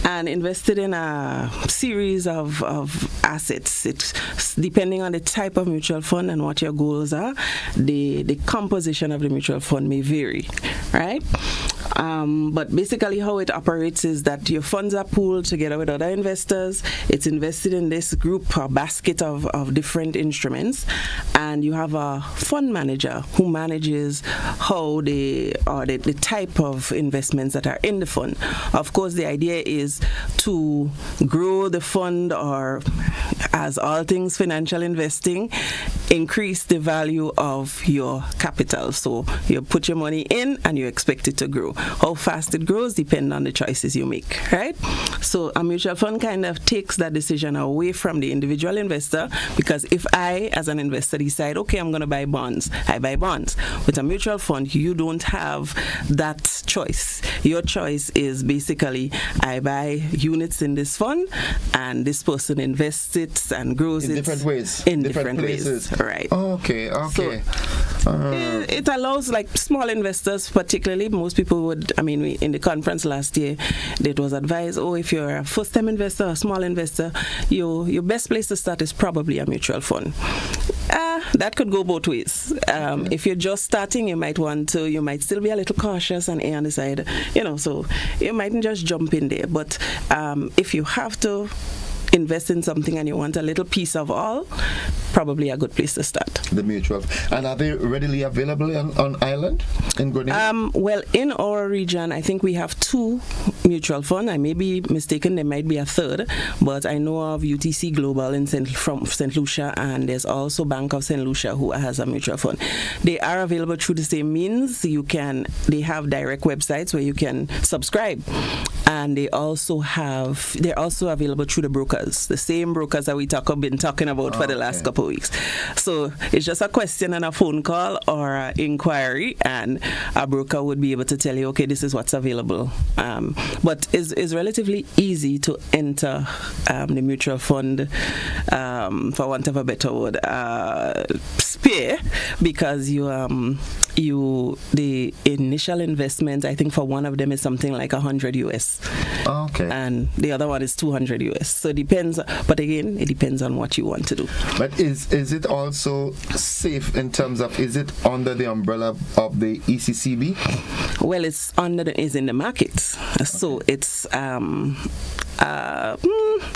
and invested in a series of assets. It's depending on the type of mutual fund and what your goals are. The composition of the mutual fund may vary, right? But basically how it operates is that your funds are pooled together with other investors. It's invested in this group or basket of different instruments, and you have a fund manager who manages how the type of investments that are in the fund. Of course, the idea is to grow the fund, or as all things financial investing, increase the value of your capital. So you put your money in and you expect it to grow. How fast it grows depends on the choices you make, right? So a mutual fund kind of takes that decision away from the individual investor, because if I, as an investor, decide, okay, I'm going to buy bonds, I buy bonds. With a mutual fund, you don't have that choice. Your choice is basically, I buy units in this fund, and this person invests it and grows it in different ways. In different ways, right? Okay. So, it allows, like, small investors, particularly. Most people would, in the conference last year, it was advised, if you're a first-time investor, a small investor, your best place to start is probably a mutual fund. That could go both ways. If you're just starting, you might still be a little cautious and err on the side, so you mightn't just jump in there. But if you have to invest in something and you want a little piece of all, probably a good place to start. The mutual. And are they readily available on island in Grenada? Well, in our region, I think we have 2 mutual funds. I may be mistaken, there might be a third, but I know of UTC Global from St. Lucia, and there's also Bank of St. Lucia who has a mutual fund. They are available through the same means. They have direct websites where you can subscribe, and they're also available through the brokers, the same brokers that we've been talking about for the last couple of weeks. So it's just a question and a phone call or an inquiry, and a broker would be able to tell you, okay, this is what's available. But it's relatively easy to enter the mutual fund, for want of a better word, sphere, because the initial investment, I think for one of them is something like $100 US. Okay. And the other one is $200 US. So it depends, but again, it depends on what you want to do. But is it also safe in terms of, is it under the umbrella of the ECCB? Well, it's in the market. So it's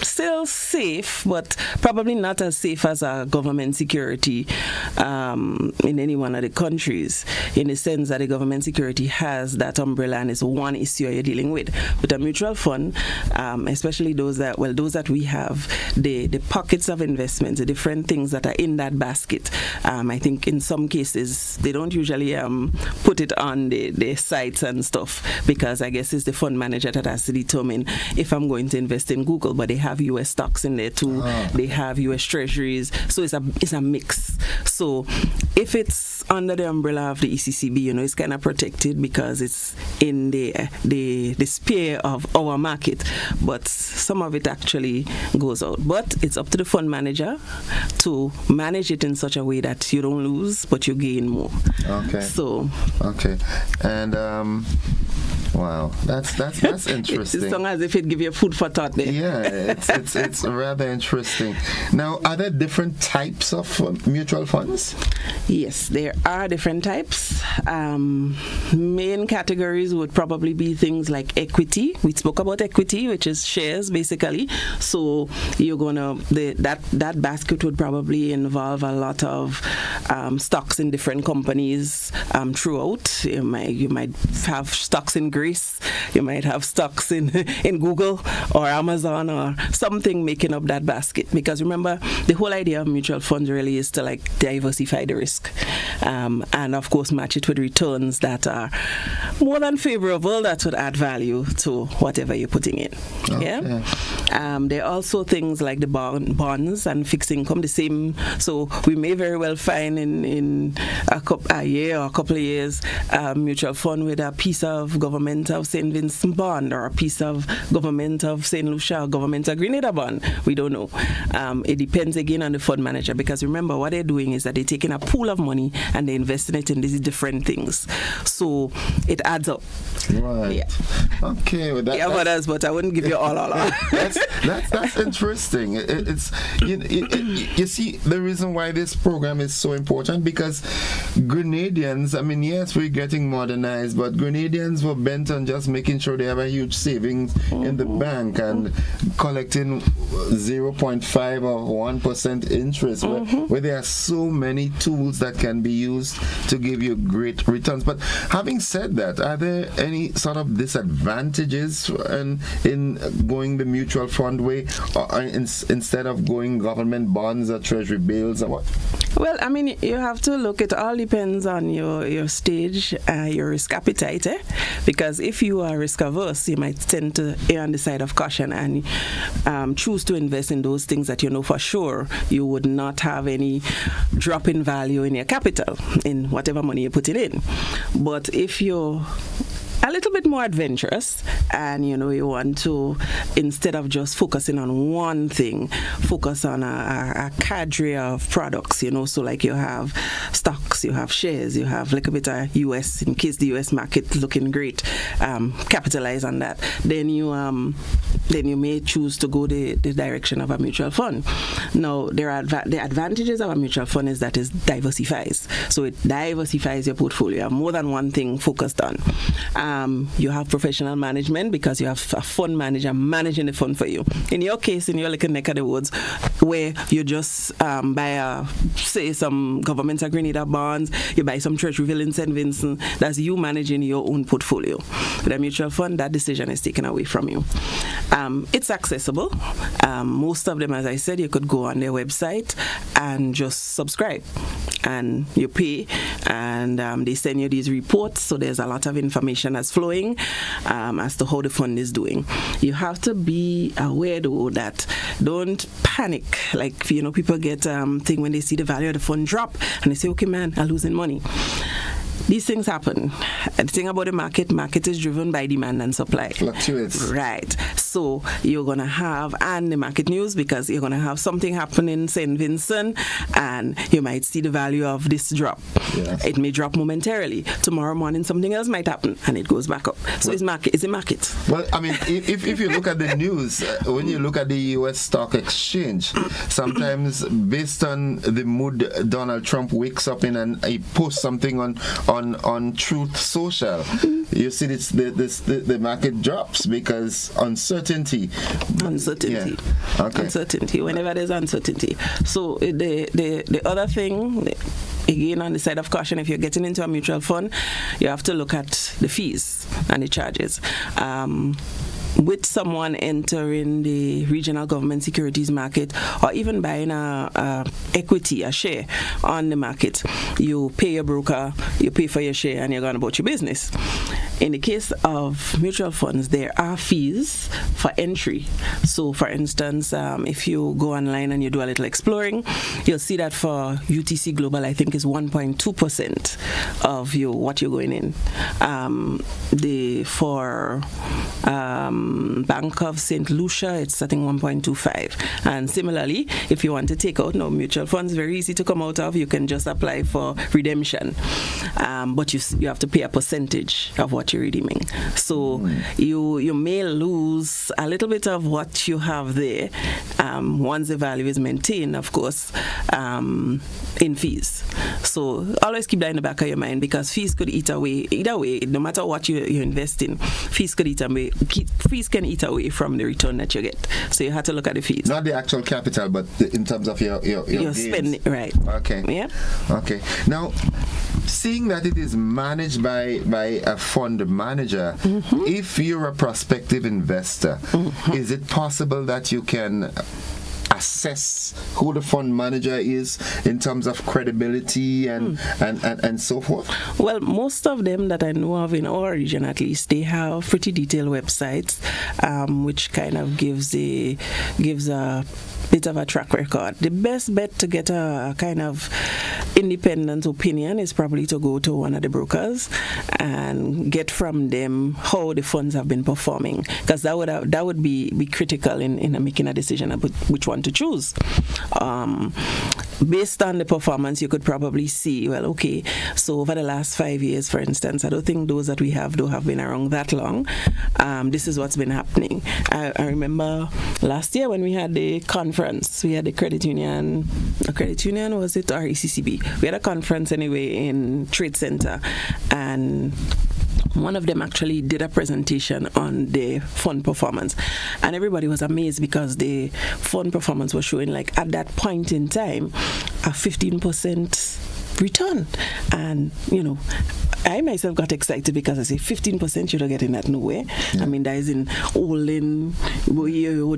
still safe, but probably not as safe as a government security in any one of the countries, in the sense that the government security has that umbrella and it's one issue you're dealing with. With a mutual fund, especially those that we have, the pockets of investments, the different things that are in that basket, I think in some cases they don't usually put it on the sites and stuff, because I guess it's the fund manager that has to determine if I'm going to invest in Google, but they have US stocks in there too. They have US treasuries, so it's a mix. So if it's under the umbrella of the ECCB, it's kind of protected because it's in the sphere of our market, but some of it actually goes out. But it's up to the fund manager to manage it in such a way that you don't lose, but you gain more. Okay. So. Okay. And Wow, that's interesting. It's as if it give you food for thought there. Yeah, it's rather interesting. Now, are there different types of mutual funds? Yes, there are different types. Main categories would probably be things like equity. We spoke about equity, which is shares basically. So you're gonna that basket would probably involve a lot of stocks in different companies throughout. You might have stocks in Greece. You might have stocks in Google or Amazon or something making up that basket. Because remember, the whole idea of mutual funds really is to like diversify the risk, and of course match it with returns that are more than favorable, that would add value to whatever you're putting in. Okay. Yeah. There are also things like the bonds and fixed income, the same. So we may very well find in a year or a couple of years a mutual fund with a piece of government of St. Vincent bond or a piece of government of St. Lucia or government of Grenada bond. We don't know. It depends again on the fund manager, because remember what they're doing is that they're taking a pool of money and they're investing it in these different things. So it adds up. Right. Yeah. Okay. Well, but I wouldn't give you all. That's interesting. It's you see the reason why this program is so important, because Grenadians, I mean, yes, we're getting modernized, but Grenadians were bent on just making sure they have a huge savings in the bank and collecting 0.5 or 1% interest, where there are so many tools that can be used to give you great returns. But having said that, are there any sort of disadvantages in going the mutual fund way, or instead of going government bonds or treasury bills or what? Well, I mean, you have to look, it all depends on your stage, your risk appetite, because if you are risk averse, you might tend to err on the side of caution and choose to invest in those things that you know for sure you would not have any drop in value in your capital, in whatever money you're putting in. But if you're a little bit more adventurous and you want to, instead of just focusing on one thing, focus on a cadre of products, so like you have stocks, you have shares, you have like a bit of US, in case the US market looking great, capitalize on that, then you may choose to go the direction of a mutual fund. Now, the advantages of a mutual fund is that it diversifies. So it diversifies your portfolio. You have more than one thing focused on. You have professional management, because you have a fund manager managing the fund for you. In your case, in your little neck of the woods, where you just buy say some government of Grenada bonds, you buy some treasury bill in St. Vincent, that's you managing your own portfolio. With a mutual fund, that decision is taken away from you. It's accessible. Most of them, as I said, you could go on their website and just subscribe, and you pay, and they send you these reports, so there's a lot of information that's flowing as to how the fund is doing. You have to be aware though that don't panic, like people get thing when they see the value of the fund drop and they say, okay man, I'm losing money. These things happen. And the thing about the market is driven by demand and supply. Fluctuates. Right. So you're going to have, and the market news, because you're going to have something happen in St. Vincent and you might see the value of this drop. Yes. It may drop momentarily. Tomorrow morning something else might happen and it goes back up. So it's a market. Well, I mean, if you look at the news, when you look at the U.S. stock exchange, sometimes based on the mood Donald Trump wakes up in and he posts something on Truth Social, you see the market drops because uncertainty. Yeah. Okay. Uncertainty. Whenever there's uncertainty. So the other thing, again, on the side of caution, if you're getting into a mutual fund, you have to look at the fees and the charges. With someone entering the regional government securities market, or even buying a equity, a share on the market, you pay your broker, you pay for your share, and you're going about your business. In the case of mutual funds, there are fees for entry. So, for instance, if you go online and you do a little exploring, you'll see that for UTC Global, I think is 1.2% of what you're going in. For Bank of St. Lucia, it's I think 1.25. And similarly, if you want to take out, mutual funds, very easy to come out of. You can just apply for redemption, but you have to pay a percentage of what what you're redeeming. So you may lose a little bit of what you have there once the value is maintained, of course, in fees. So always keep that in the back of your mind, because fees could eat away, either way, no matter what you invest in, fees can eat away from the return that you get. So you have to look at the fees. Not the actual capital, but in terms of your spending, right. Okay. Yeah. Okay. Now, seeing that it is managed by a fund manager, if you're a prospective investor, is it possible that you can assess who the fund manager is in terms of credibility and so forth? Well, most of them that I know of in our region, at least, they have pretty detailed websites, which kind of gives a bit of a track record. The best bet to get a kind of independent opinion is probably to go to one of the brokers and get from them how the funds have been performing, because that would be critical in making a decision about which one to choose. Based on the performance, you could probably see, well, okay, so over the last 5 years, for instance, I don't think those that we have have been around that long. This is what's been happening. I remember last year when we had the conference, we had the credit union, was it, or ECCB? We had a conference anyway in Trade Center, and one of them actually did a presentation on the fund performance, and everybody was amazed because the fund performance was showing, like, at that point in time, a 15% return. And I myself got excited because I say 15% you're getting that nowhere. I mean, that is in olden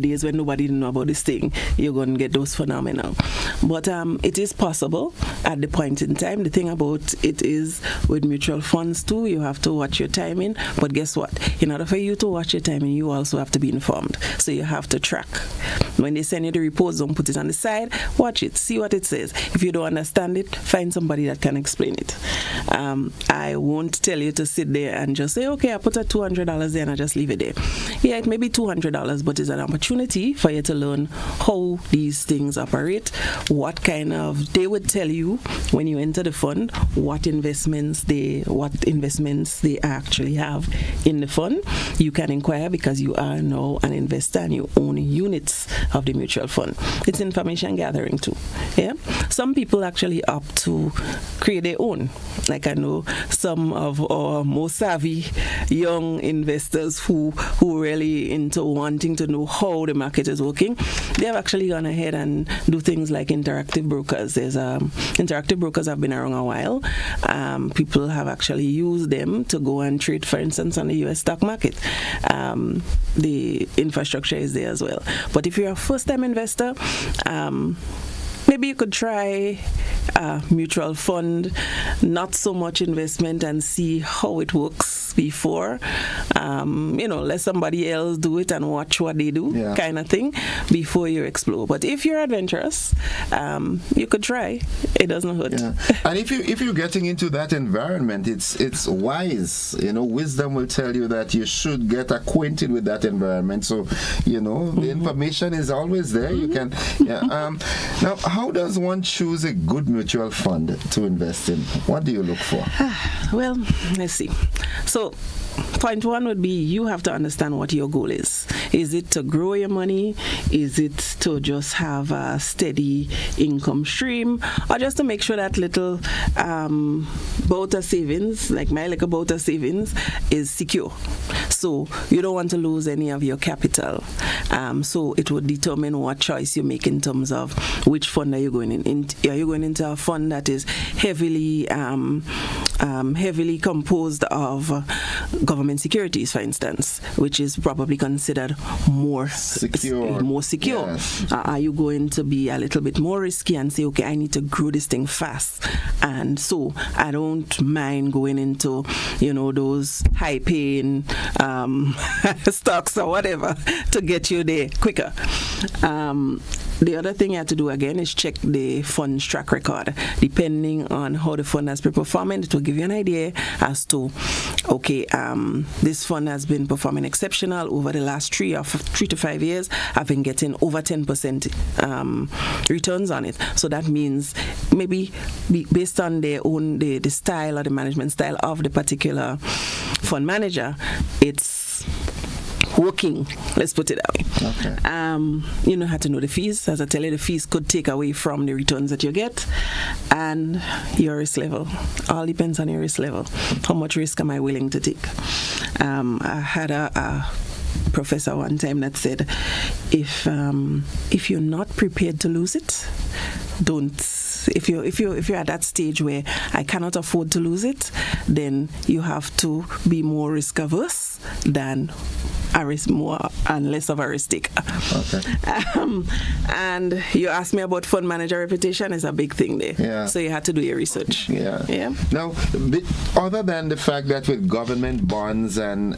days when nobody didn't know about this thing. You're going to get those phenomena. But it is possible at the point in time. The thing about it is, with mutual funds too, you have to watch your timing. But guess what? In order for you to watch your timing, you also have to be informed. So you have to track. When they send you the reports, don't put it on the side. Watch it. See what it says. If you don't understand it, find somebody that can explain it. I won't tell you to sit there and just say, okay, I put a $200 there and I just leave it there. Yeah, it may be $200, but it's an opportunity for you to learn how these things operate, they would tell you when you enter the fund what investments they actually have in the fund. You can inquire because you are now an investor and you own units of the mutual fund. It's information gathering too. Yeah, some people actually opt to create their own. Like, I know some of our most savvy young investors who really into wanting to know how the market is working. They have actually gone ahead and do things like interactive brokers. There's interactive brokers have been around a while. People have actually used them to go and trade, for instance, on the US stock market. The infrastructure is there as well. But if you're a first-time investor, maybe you could try a mutual fund, not so much investment, and see how it works before. Let somebody else do it and watch what they do, kind of thing, before you explore. But if you're adventurous, you could try. It doesn't hurt. Yeah. And if you're getting into that environment, it's wise. Wisdom will tell you that you should get acquainted with that environment. So, the information is always there. You can. Now, how does one choose a good mutual fund to invest in? What do you look for? Well, let's see. So, point one would be, you have to understand what your goal is. Is it to grow your money? Is it to just have a steady income stream? Or just to make sure that little boat of savings, like my little boat of savings, is secure? So you don't want to lose any of your capital. So it would determine what choice you make in terms of which fund are you going in. Are you going into a fund that is heavily composed of government securities, for instance, which is probably considered more secure? Yes. Are you going to be a little bit more risky and say, okay, I need to grow this thing fast, and so I don't mind going into those high-paying stocks or whatever to get you there quicker? the other thing you have to do again is check the fund's track record. Depending on how the fund has been performing, it will give you an idea as to, okay, this fund has been performing exceptional over the last 3 to 5 years. I've been getting over 10% returns on it. So that means maybe based on their own the style or the management style of the particular fund manager, it's working, let's put it that way. Okay. You know how to know the fees. As I tell you, the fees could take away from the returns that you get and your risk level. All depends on your risk level. How much risk am I willing to take? I had a professor one time that said, if you're not prepared to lose it, don't. If you're at that stage where I cannot afford to lose it, then you have to be more risk averse than more and less of a risk taker. Okay. And you asked me about fund manager reputation is a big thing there. Yeah. So you had to do your research. Yeah. Yeah. Now, other than the fact that with government bonds and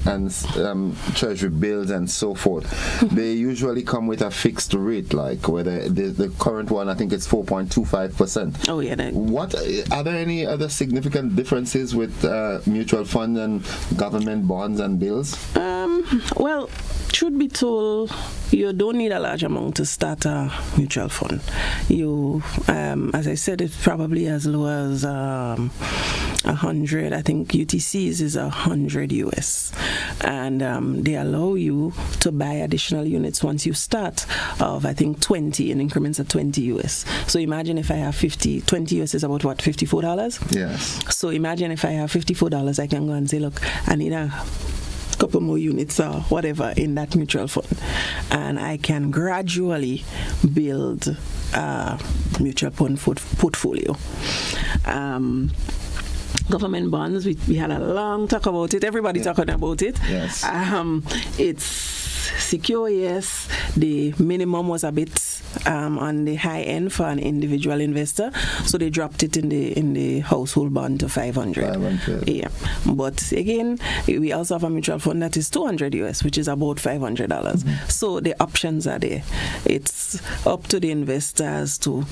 treasury bills and so forth, they usually come with a fixed rate, like whether the current one, I think it's 4.25%. Oh yeah. What are there any other significant differences with mutual funds and government bonds and bills? Well, truth be told, you don't need a large amount to start a mutual fund. You, as I said, it's probably as low as 100. I think UTCs is 100 US, and they allow you to buy additional units once you start of I think 20 in increments of 20 US. So imagine if I have 20 US is about what, $54? Yes. So imagine if I have $54, I can go and say, look, I need a couple more units or whatever in that mutual fund, and I can gradually build a mutual fund portfolio. Government bonds, we had a long talk about it. Everybody talking about it. Yes. It's secure, yes. The minimum was a bit on the high end for an individual investor, so they dropped it in the household bond to 500. Yeah, but again, we also have a mutual fund that is 200 US, which is about $500. Mm-hmm. So the options are there. It's up to the investors to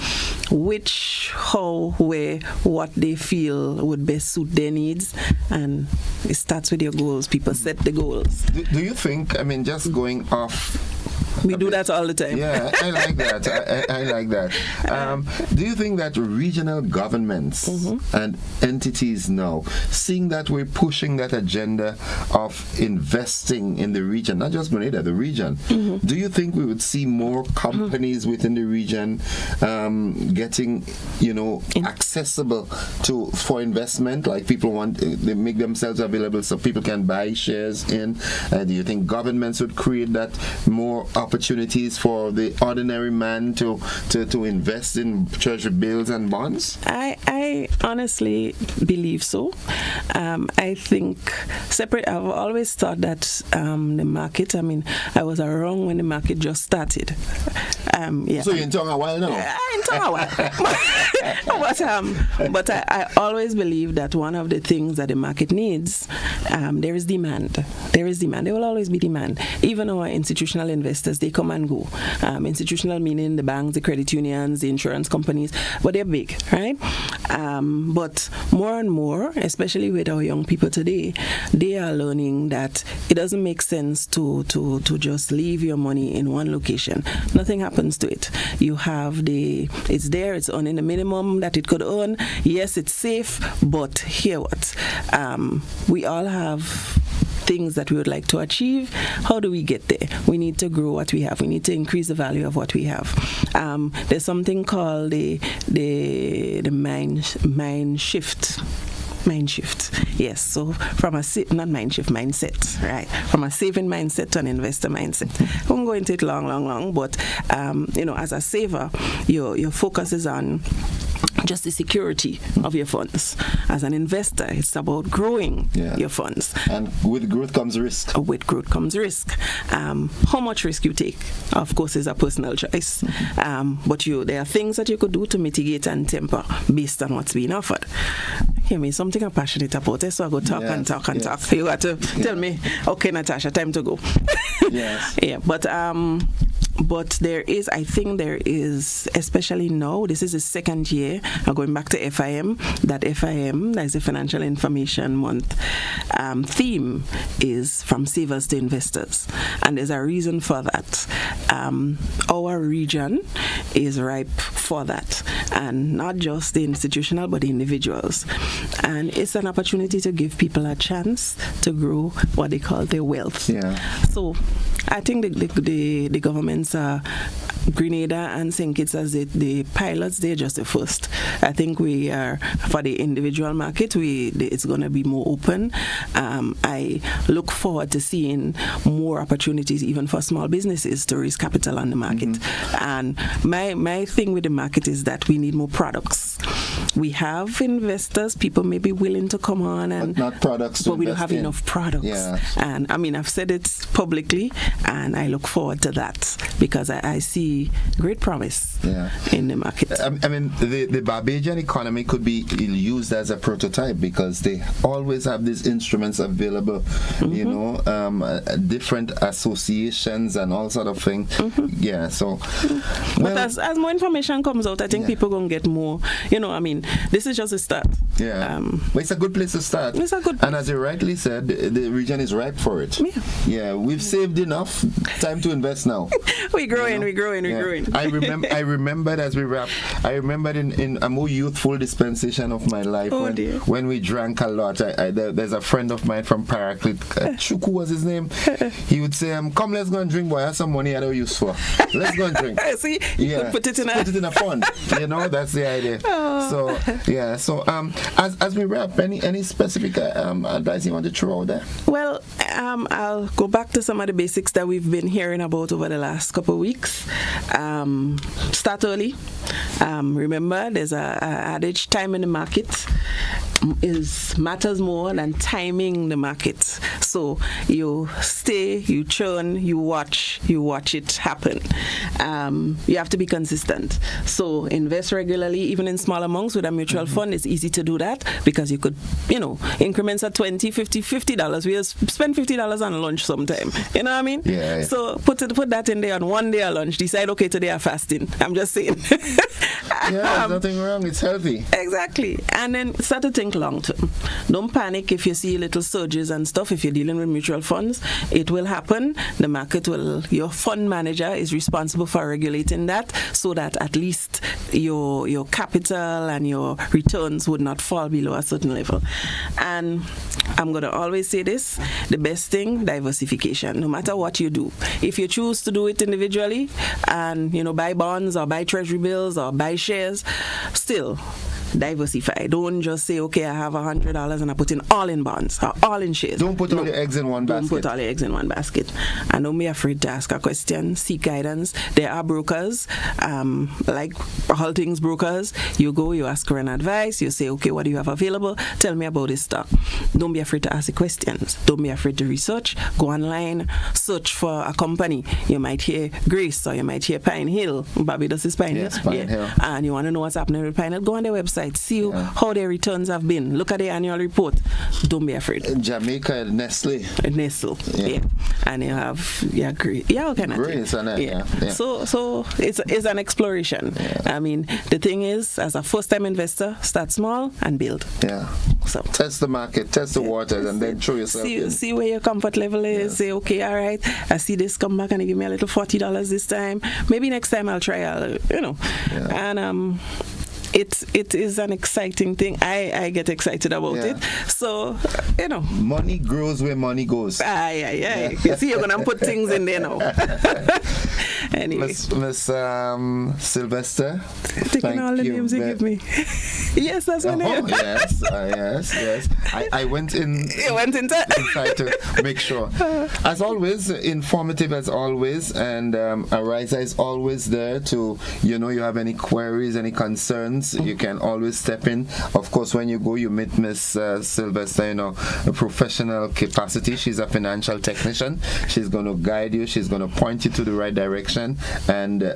which, how, where, what they feel would best suit their needs, and it starts with your goals. People set the goals. Do you think, I mean, just going off, we do that all the time. Yeah, I like that. I like that. Do you think that regional governments and entities now, seeing that we're pushing that agenda of investing in the region, not just Grenada, the region, do you think we would see more companies within the region getting, accessible for investment? Like people they make themselves available so people can buy shares in. Do you think governments would create that more opportunities for the ordinary man to invest in treasury bills and bonds? I honestly believe so. I think I've always thought that the market, I was wrong when the market just started. Yeah. So you're in tongue a while now? In tongue a while. But I always believe that one of the things that the market needs, there is demand. There is demand. There will always be demand. Even our institutional investors, they come and go. Institutional meaning the banks, the credit unions, the insurance companies, but they're big, right? But more and more, especially with our young people today, they are learning that it doesn't make sense to just leave your money in one location. Nothing happens to it. You have it's there, it's earning the minimum that it could earn. Yes, it's safe, but here what? We all have things that we would like to achieve. How do we get there? We need to grow what we have. We need to increase the value of what we have. There's something called the mind shift. Mind shift, yes. So from mindset, right? From a saving mindset to an investor mindset. I won't go into it long, but as a saver, your focus is on just the security of your funds. As an investor, it's about growing your funds. And with growth comes risk. With growth comes risk. How much risk you take, of course, is a personal choice. But there are things that you could do to mitigate and temper based on what's being offered. Hear me, something I'm passionate about, so I go talk and talk. You got to tell me, okay, Natasha, time to go. Yes. Yeah, but But I think there is, especially now, this is the second year, going back to FIM, that is the Financial Information Month, theme is from savers to investors. And there's a reason for that. Our region is ripe for that. And not just the institutional, but the individuals. And it's an opportunity to give people a chance to grow what they call their wealth. Yeah. So I think the governments are Grenada and St. Kitts as the pilots, they're just the first. I think we are, for the individual market, it's going to be more open. I look forward to seeing more opportunities even for small businesses to raise capital on the market. And my thing with the market is that we need more products. We have investors, people may be willing to come on, and but not products, but we don't have enough products. Yeah. And I mean, I've said it publicly, and I look forward to that because I see great promise in the market. I mean, the Barbadian economy could be used as a prototype because they always have these instruments available, you know, different associations and all sort of things. Yeah, so. But as more information comes out, I think people are going to get more, you know, I mean, this is just a start. Yeah. But it's a good place to start. It's a good place. And as you rightly said, the region is ripe for it. Yeah, we've saved enough. Time to invest now. We're growing. I remembered as we wrap. I remembered in a more youthful dispensation of my life when we drank a lot. There's a friend of mine from Paraclete, Chuku was his name. He would say, "Come, let's go and drink, boy. I have some money I don't use for. Let's go and drink." See, put it in a fund. You know, that's the idea. So yeah. So as we wrap, any specific advice you want to throw out there? Well, I'll go back to some of the basics that we've been hearing about over the last couple of weeks. Start early. Remember, there's a adage: time in the market matters more than timing the market. So you stay, you churn, you watch it happen. You have to be consistent. So invest regularly, even in small amounts with a mutual fund. It's easy to do that because you could, you know, increments at $20, $50. We'll spend $50 on lunch sometime. You know what I mean? Yeah. So put that in there on one day of lunch. Decide, okay, today I'm fasting. I'm just saying. There's nothing wrong. It's healthy. Exactly. And then start to think long term. Don't panic if you see little surges and stuff. If you're dealing with mutual funds, it will happen. The market will, your fund manager is responsible for regulating that so that at least your capital and your returns would not fall below a certain level. And I'm going to always say this, the best thing, diversification, no matter what you do. If you choose to do it individually and, you know, buy bonds or buy treasury bills or buy shares, still diversify. Don't just say, okay, I have $100 and I put in all in bonds or all in shares. Don't put all your eggs in one basket. Don't put all your eggs in one basket. And don't be afraid to ask a question, seek guidance. There are brokers, like all things brokers. You go, you ask for an advice, you say, okay, what do you have available? Tell me about this stuff. Don't be afraid to ask the questions. Don't be afraid to research. Go online, search for a company. You might hear Grace or you might hear Pine Hill. Barbados is Pine Hill. Yes, Pine Hill. And you want to know what's happening with Pine Hill, go on their website. See how their returns have been. Look at their annual report. Don't be afraid. Jamaica, Nestle. Yeah. And you have, great. Yeah, okay. Grace and that, yeah. So it's an exploration. Yeah. I mean, the thing is, as a first-time investor, start small and build. Yeah. So test the market, test the waters, and then throw yourself in. See where your comfort level is. Say, okay, all right, I see this come back and they give me a little $40 this time. Maybe next time I'll try, and it is an exciting thing. I get excited about it. So, you know. Money grows where money goes. Aye. You see, you're going to put things in there now. Anyway. Miss Sylvester. Taking all the names you give me. Yes, that's my name. Yes. I went in. You went inside to make sure. As always, informative as always, and Ariza is always there to, you have any queries, any concerns, you can always step in. Of course, when you go, you meet Miss Sylvester, a professional capacity. She's a financial technician. She's going to guide you. She's going to point you to the right direction, and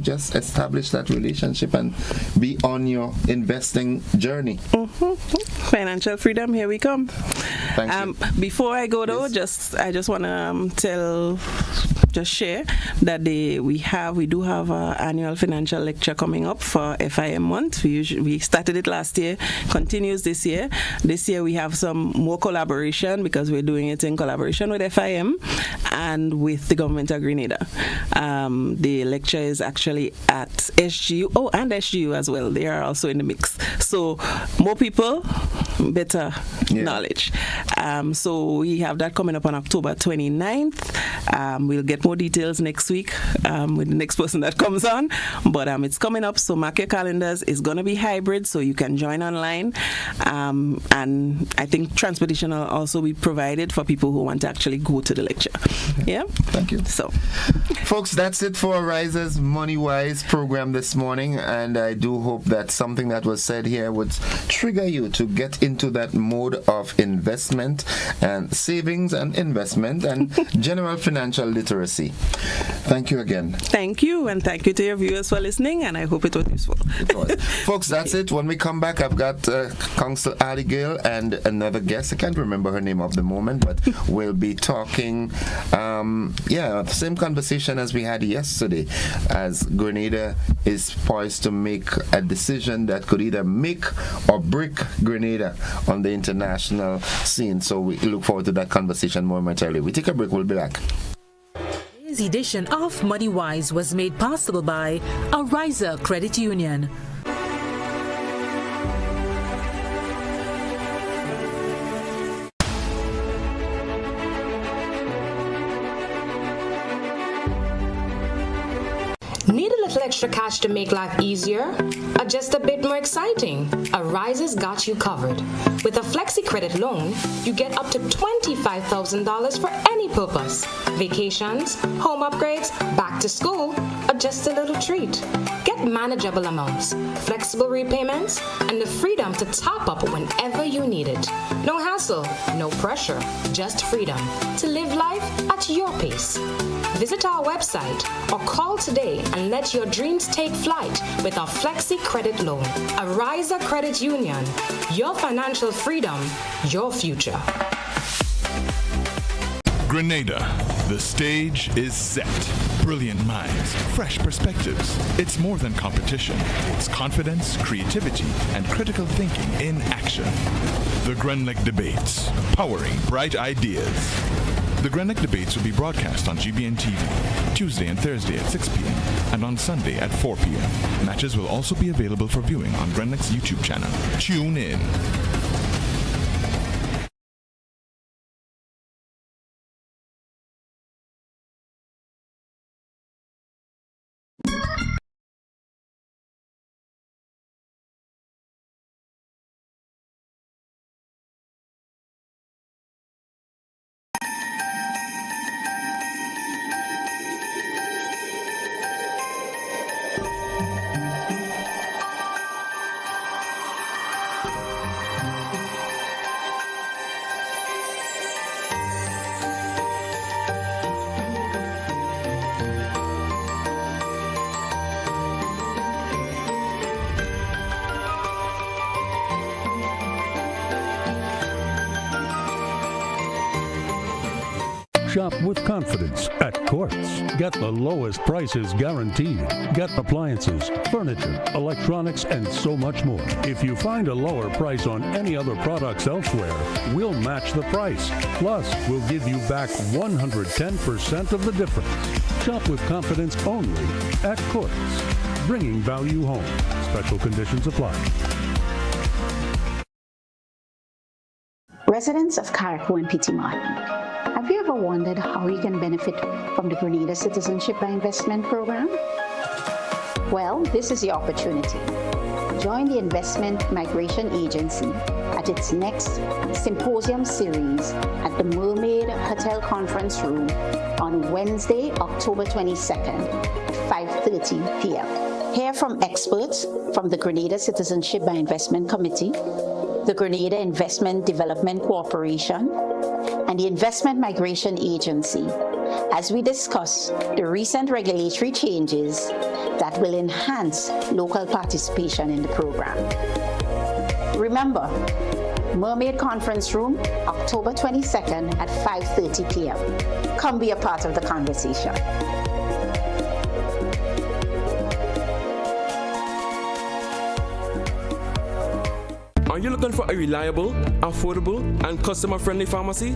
just establish that relationship and be on your investing journey. Financial freedom, here we come. Thank you. Before I go though, I just want to just share that we do have our annual financial lecture coming up for FIM month. We started it last year, continues this year. This year we have some more collaboration because we're doing it in collaboration with FIM and with the government of Grenada. The lecture is actually at SGU, and SGU as well. They are also in the mix. So more people, better knowledge. So we have that coming up on October 29th. We'll get more details next week with the next person that comes on. But it's coming up, so mark your calendars. It's going to be hybrid, so you can join online. And I think transportation will also be provided for people who want to actually go to the lecture. Yeah? Thank you. So, folks, that's it for Riser's Money Wise program this morning. And I do hope that something that was said here would trigger you to get into that mode of investment and savings and investment and general financial literacy. Thank you again. Thank you, and thank you to your viewers for listening, and I hope it was useful. It was. Folks, that's it. When we come back, I've got Council Ali Gale and another guest. I can't remember her name at the moment, but we'll be talking, same conversation as we had yesterday, as Grenada is poised to make a decision that could either make or break Grenada on the international scene. So we look forward to that conversation momentarily. We take a break. We'll be back. Today's edition of Money Wise was made possible by a Riser Credit Union. Need a little extra cash to make life easier? Or just a bit more exciting? A Riser's got you covered. With a Flexi Credit loan, you get up to $25,000 for any purpose. Vacations, home upgrades, back to school, or just a little treat. Get manageable amounts, flexible repayments, and the freedom to top up whenever you need it. No hassle, no pressure, just freedom to live life at your pace. Visit our website or call today and let your dreams take flight with our Flexi Credit Loan. A Riser Credit Union. Your financial freedom, your future. Grenada. The stage is set. Brilliant minds, fresh perspectives. It's more than competition. It's confidence, creativity, and critical thinking in action. The Grenlec Debates. Powering bright ideas. The Grenlec Debates will be broadcast on GBN TV, Tuesday and Thursday at 6 p.m. and on Sunday at 4 p.m. Matches will also be available for viewing on Grenlec's YouTube channel. Tune in. Shop with confidence at Courts. Get the lowest prices guaranteed. Get appliances, furniture, electronics, and so much more. If you find a lower price on any other products elsewhere, we'll match the price. Plus, we'll give you back 110% of the difference. Shop with confidence only at Courts. Bringing value home. Special conditions apply. Residents of Carriacou and Petit Martin, have you ever wondered how you can benefit from the Grenada Citizenship by Investment program? Well, this is your opportunity. Join the Investment Migration Agency at its next symposium series at the Mermaid Hotel Conference Room on Wednesday, October 22nd at 5:30 p.m. Hear from experts from the Grenada Citizenship by Investment Committee, the Grenada Investment Development Corporation, and the Investment Migration Agency as we discuss the recent regulatory changes that will enhance local participation in the program. Remember, Mermaid Conference Room, October 22nd at 5:30 p.m. Come be a part of the conversation. Are you looking for a reliable, affordable, and customer-friendly pharmacy?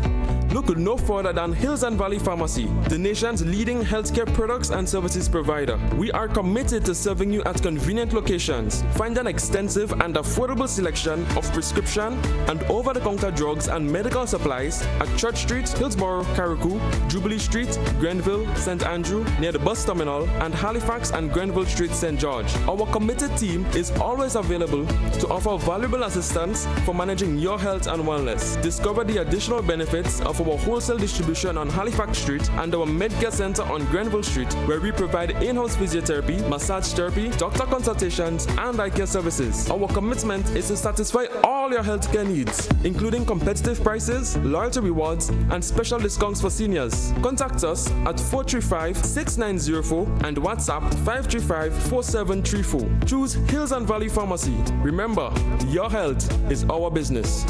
Look no further than Hills and Valley Pharmacy, the nation's leading healthcare products and services provider. We are committed to serving you at convenient locations. Find an extensive and affordable selection of prescription and over-the-counter drugs and medical supplies at Church Street, Hillsborough, Carriacou, Jubilee Street, Grenville, St. Andrew, near the bus terminal, and Halifax and Grenville Street, St. George. Our committed team is always available to offer valuable assistance for managing your health and wellness. Discover the additional benefits of our wholesale distribution on Halifax Street and our Medcare Center on Grenville Street, where we provide in-house physiotherapy, massage therapy, doctor consultations, and eye care services. Our commitment is to satisfy all your healthcare needs, including competitive prices, loyalty rewards, and special discounts for seniors. Contact us at 435-6904 and WhatsApp 535-4734. Choose Hills and Valley Pharmacy. Remember, your health is our business.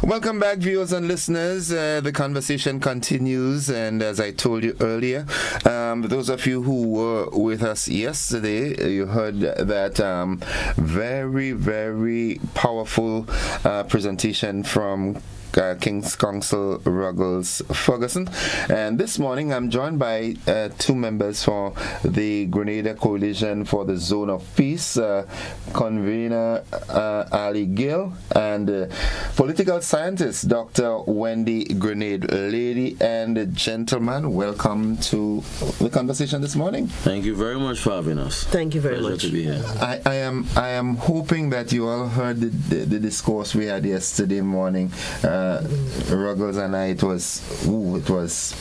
Welcome back, viewers and listeners. The conversation continues, and as I told you earlier, those of you who were with us yesterday, you heard that very, very powerful presentation from King's Counsel Ruggles Ferguson. And this morning I'm joined by two members for the Grenada Coalition for the Zone of Peace, convener Ali Gill and political scientist Dr. Wendy Grenade. Lady and gentlemen, welcome to the conversation this morning. Thank you very much for having us. Thank you very Pleasure much. to be here. I am hoping that you all heard the discourse we had yesterday morning. Ruggles and I, it was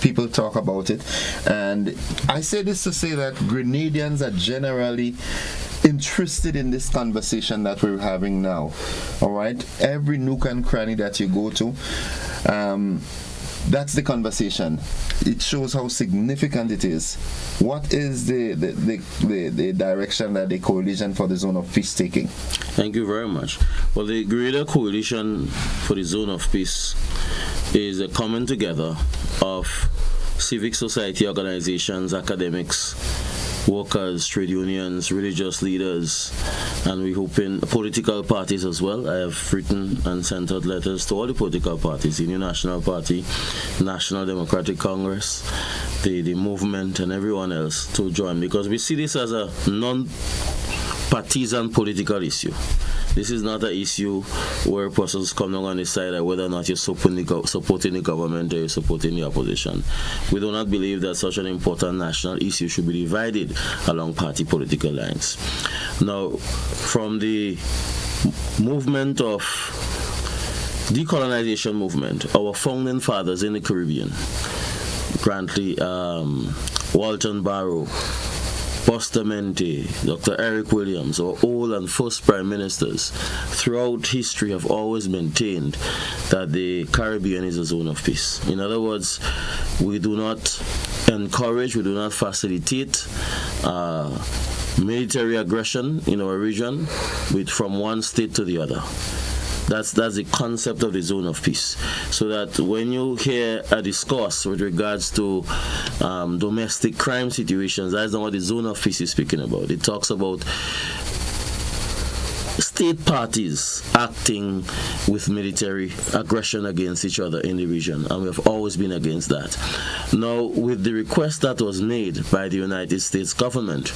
people talk about it, and I say this to say that Grenadians are generally interested in this conversation that we're having now. All right, every nook and cranny that you go to, that's the conversation. It shows how significant it is. What is the direction that the Coalition for the Zone of Peace taking? Thank you very much. Well, the Grenada Coalition for the Zone of Peace is a coming together of civic society organizations, academics, workers, trade unions, religious leaders, and we hope in political parties as well. I have written and sent out letters to all the political parties, the Union National Party, National Democratic Congress, the movement, and everyone else to join, because we see this as a non-partisan political issue. This is not an issue where persons come down on the side of whether or not you're supporting the government or you're supporting the opposition. We do not believe that such an important national issue should be divided along party political lines. Now, from the movement of decolonization movement, our founding fathers in the Caribbean, Grantley, Walton Barrow, Bustamante, Dr. Eric Williams, our old and first prime ministers throughout history have always maintained that the Caribbean is a zone of peace. In other words, we do not encourage, we do not facilitate military aggression in our region from one state to the other. That's the concept of the zone of peace. So that when you hear a discourse with regards to domestic crime situations, that's not what the zone of peace is speaking about. It talks about state parties acting with military aggression against each other in the region, and we have always been against that. Now, with the request that was made by the United States government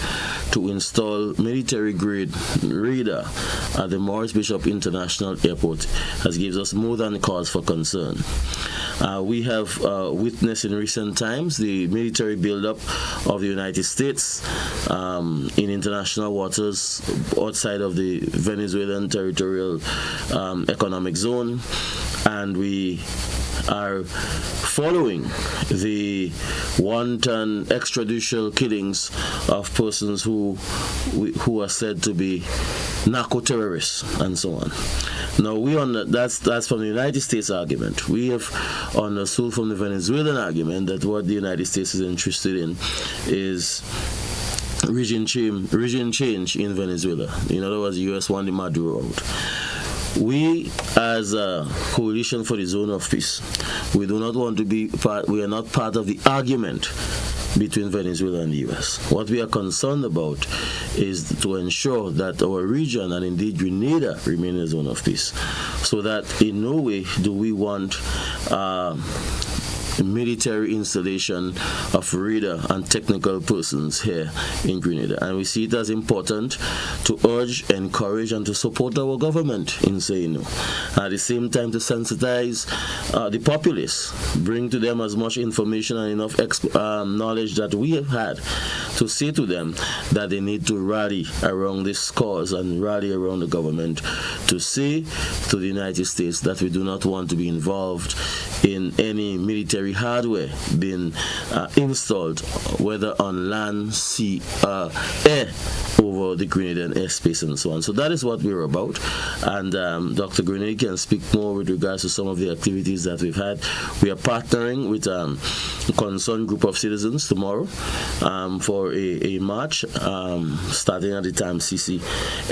to install military-grade radar at the Morris Bishop International Airport has given us more than cause for concern. We have witnessed in recent times the military buildup of the United States in international waters outside of the Venezuelan territorial economic zone, and we are following the wanton extrajudicial killings of persons who are said to be narco-terrorists and so on. Now, that's from the United States argument. We have understood from the Venezuelan argument that what the United States is interested in is regime change in Venezuela. In other words, the U.S. want the Maduro out. We, as a coalition for the zone of peace, we do not want to be part. We are not part of the argument between Venezuela and the U.S. What we are concerned about is to ensure that our region, and indeed Grenada, remain a zone of peace, so that in no way do we want military installation of radar and technical persons here in Grenada. And we see it as important to urge, encourage, and to support our government in saying no. At the same time, to sensitize the populace, bring to them as much information and enough knowledge that we have had to say to them that they need to rally around this cause and rally around the government to say to the United States that we do not want to be involved in any military hardware being installed, whether on land, sea, air, over the Grenadian airspace and so on. So that is what we're about. And Dr. Grenade can speak more with regards to some of the activities that we've had. We are partnering with a concerned group of citizens tomorrow for a march starting at the Tam CC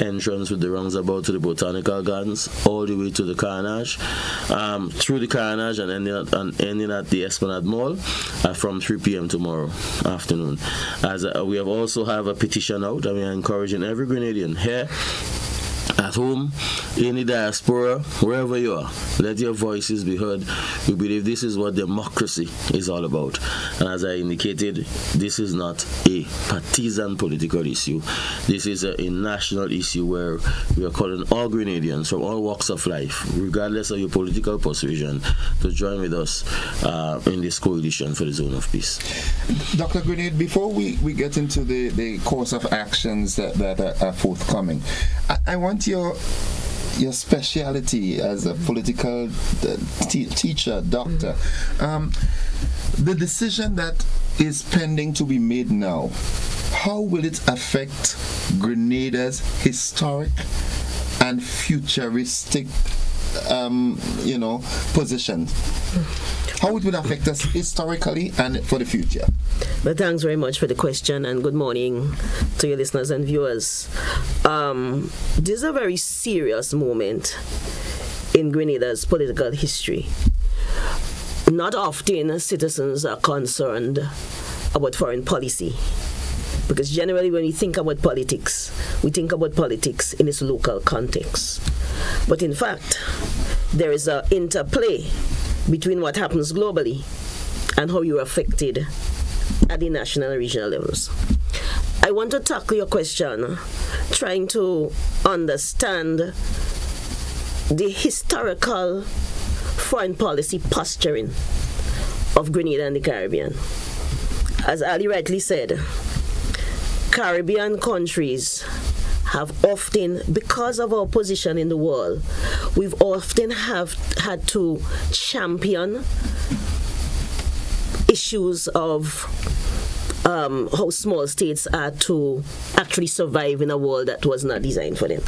entrance with the roundabout to the Botanical Gardens, all the way to the Carnage, through the Carnage and ending at the Esplanade Mall from 3 p.m. tomorrow afternoon. As we have also have a petition out, and we are encouraging every Grenadian here, at home, in the diaspora, wherever you are, let your voices be heard. We believe this is what democracy is all about. And as I indicated, this is not a partisan political issue. This is a national issue where we are calling all Grenadians from all walks of life, regardless of your political persuasion, to join with us in this coalition for the zone of peace. Dr. Grenade, before we get into the course of actions that are forthcoming, I want your speciality as a political teacher, doctor. The decision that is pending to be made now, how will it affect Grenada's historic and futuristic position? How it would affect us historically and for the future? Well, thanks very much for the question, and good morning to your listeners and viewers. This is a very serious moment in Grenada's political history. Not often citizens are concerned about foreign policy, because generally when we think about politics, we think about politics in its local context. But in fact, there is an interplay between what happens globally and how you're affected at the national and regional levels. I want to tackle your question trying to understand the historical foreign policy posturing of Grenada and the Caribbean. As Ali rightly said, Caribbean countries have often, because of our position in the world, we've often had to champion issues of how small states are to actually survive in a world that was not designed for them.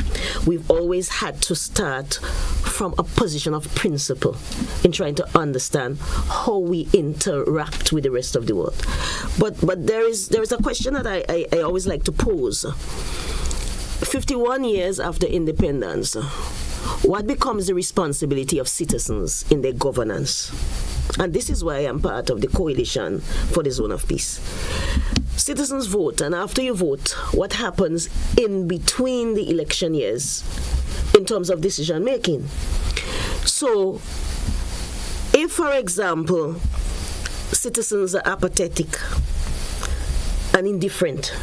We've always had to start from a position of principle in trying to understand how we interact with the rest of the world. But there is a question that I always like to pose. 51 years after independence, what becomes the responsibility of citizens in their governance? And this is why I am part of the coalition for the zone of peace. Citizens vote, and after you vote, what happens in between the election years in terms of decision making? So, if, for example, citizens are apathetic and indifferent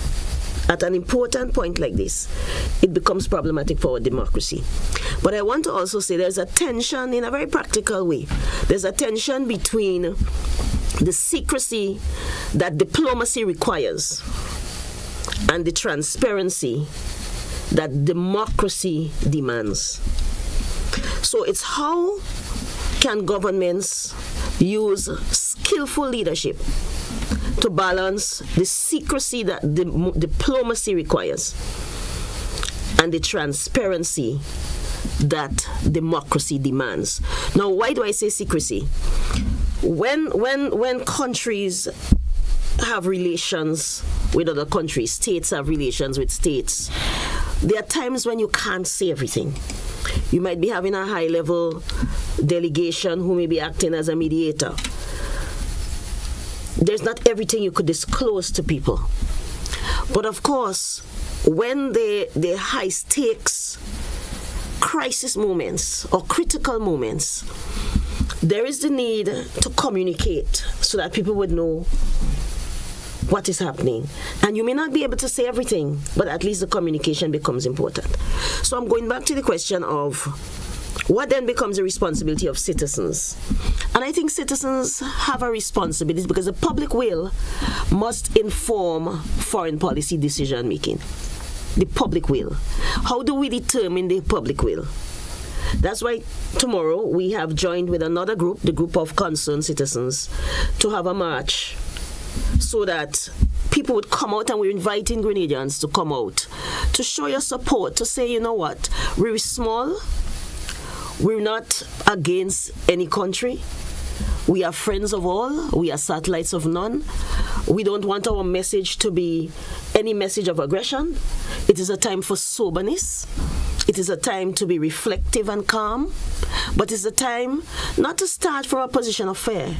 at an important point like this, it becomes problematic for our democracy. But I want to also say there's a tension in a very practical way. There's a tension between the secrecy that diplomacy requires and the transparency that democracy demands. So it's how can governments use skillful leadership to balance the secrecy that diplomacy requires and the transparency that democracy demands. Now, why do I say secrecy? When countries have relations with other countries, states have relations with states, there are times when you can't say everything. You might be having a high-level delegation who may be acting as a mediator. There's not everything you could disclose to people. But of course, when the high-stakes crisis moments or critical moments, there is the need to communicate so that people would know what is happening. And you may not be able to say everything, but at least the communication becomes important. So I'm going back to the question of what then becomes the responsibility of citizens. And I think citizens have a responsibility because the public will must inform foreign policy decision making. The public will. How do we determine the public will? That's why tomorrow we have joined with another group, the group of concerned citizens, to have a march so that people would come out, and we're inviting Grenadians to come out to show your support, to say, you know what, we're small, we're not against any country, we are friends of all, we are satellites of none. We don't want our message to be any message of aggression. It is a time for soberness. It is a time to be reflective and calm. But it's a time not to start from a position of fear,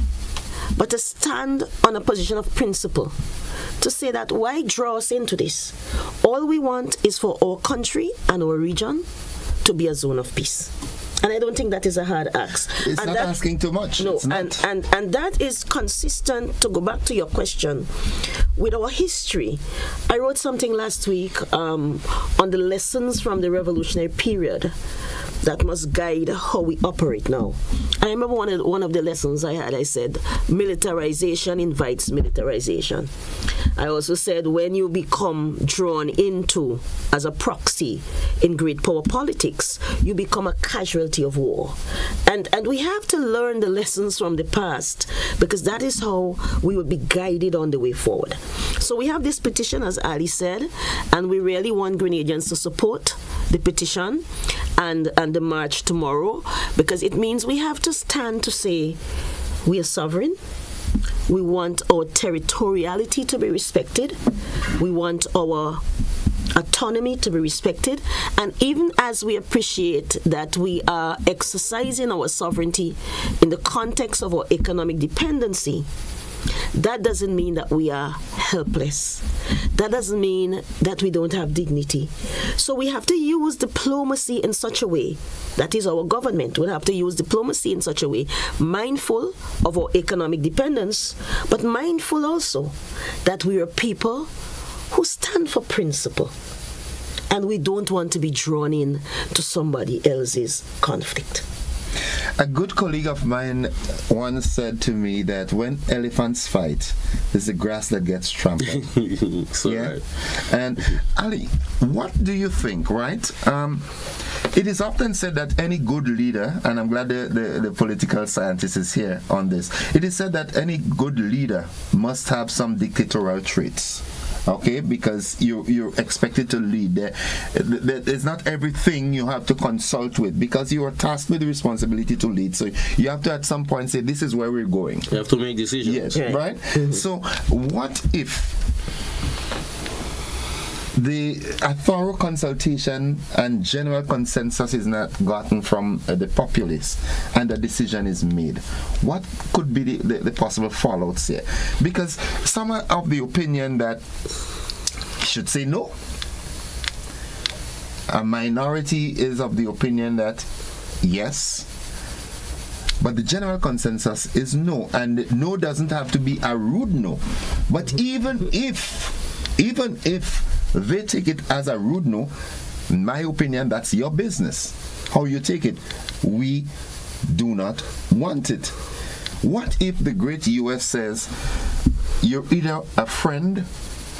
but to stand on a position of principle. To say that why draw us into this? All we want is for our country and our region to be a zone of peace. And I don't think that is a hard ask. It's not asking too much. No, and that is consistent, to go back to your question, with our history. I wrote something last week on the lessons from the revolutionary period that must guide how we operate now. I remember one of the lessons I had, I said, militarization invites militarization. I also said, when you become drawn into as a proxy in great power politics, you become a casualty of war. And we have to learn the lessons from the past, because that is how we will be guided on the way forward. So we have this petition, as Ali said, and we really want Grenadians to support the petition and the march tomorrow, because it means we have to stand to say we are sovereign. We want our territoriality to be respected. We want our autonomy to be respected. And even as we appreciate that we are exercising our sovereignty in the context of our economic dependency, that doesn't mean that we are helpless. That doesn't mean that we don't have dignity. So we have to use diplomacy in such a way, that is our government will have to use diplomacy in such a way, mindful of our economic dependence, but mindful also that we are people who stand for principle. And we don't want to be drawn in to somebody else's conflict. A good colleague of mine once said to me that when elephants fight, it's the grass that gets trampled. Right. And Ali, what do you think, right? It is often said that any good leader, and I'm glad the political scientist is here on this, it is said that any good leader must have some dictatorial traits. Okay, because you're expected to lead. There's not everything you have to consult with, because you are tasked with the responsibility to lead. So you have to at some point say, this is where we're going. You have to make decisions. Yes, right? Mm-hmm. So what if a thorough consultation and general consensus is not gotten from the populace and a decision is made? What could be the possible fallouts here? Because some are of the opinion that should say no. A minority is of the opinion that yes. But the general consensus is no. And no doesn't have to be a rude no. But even if they take it as a rude no, in my opinion, that's your business. How you take it, we do not want it. What if the great US says you're either a friend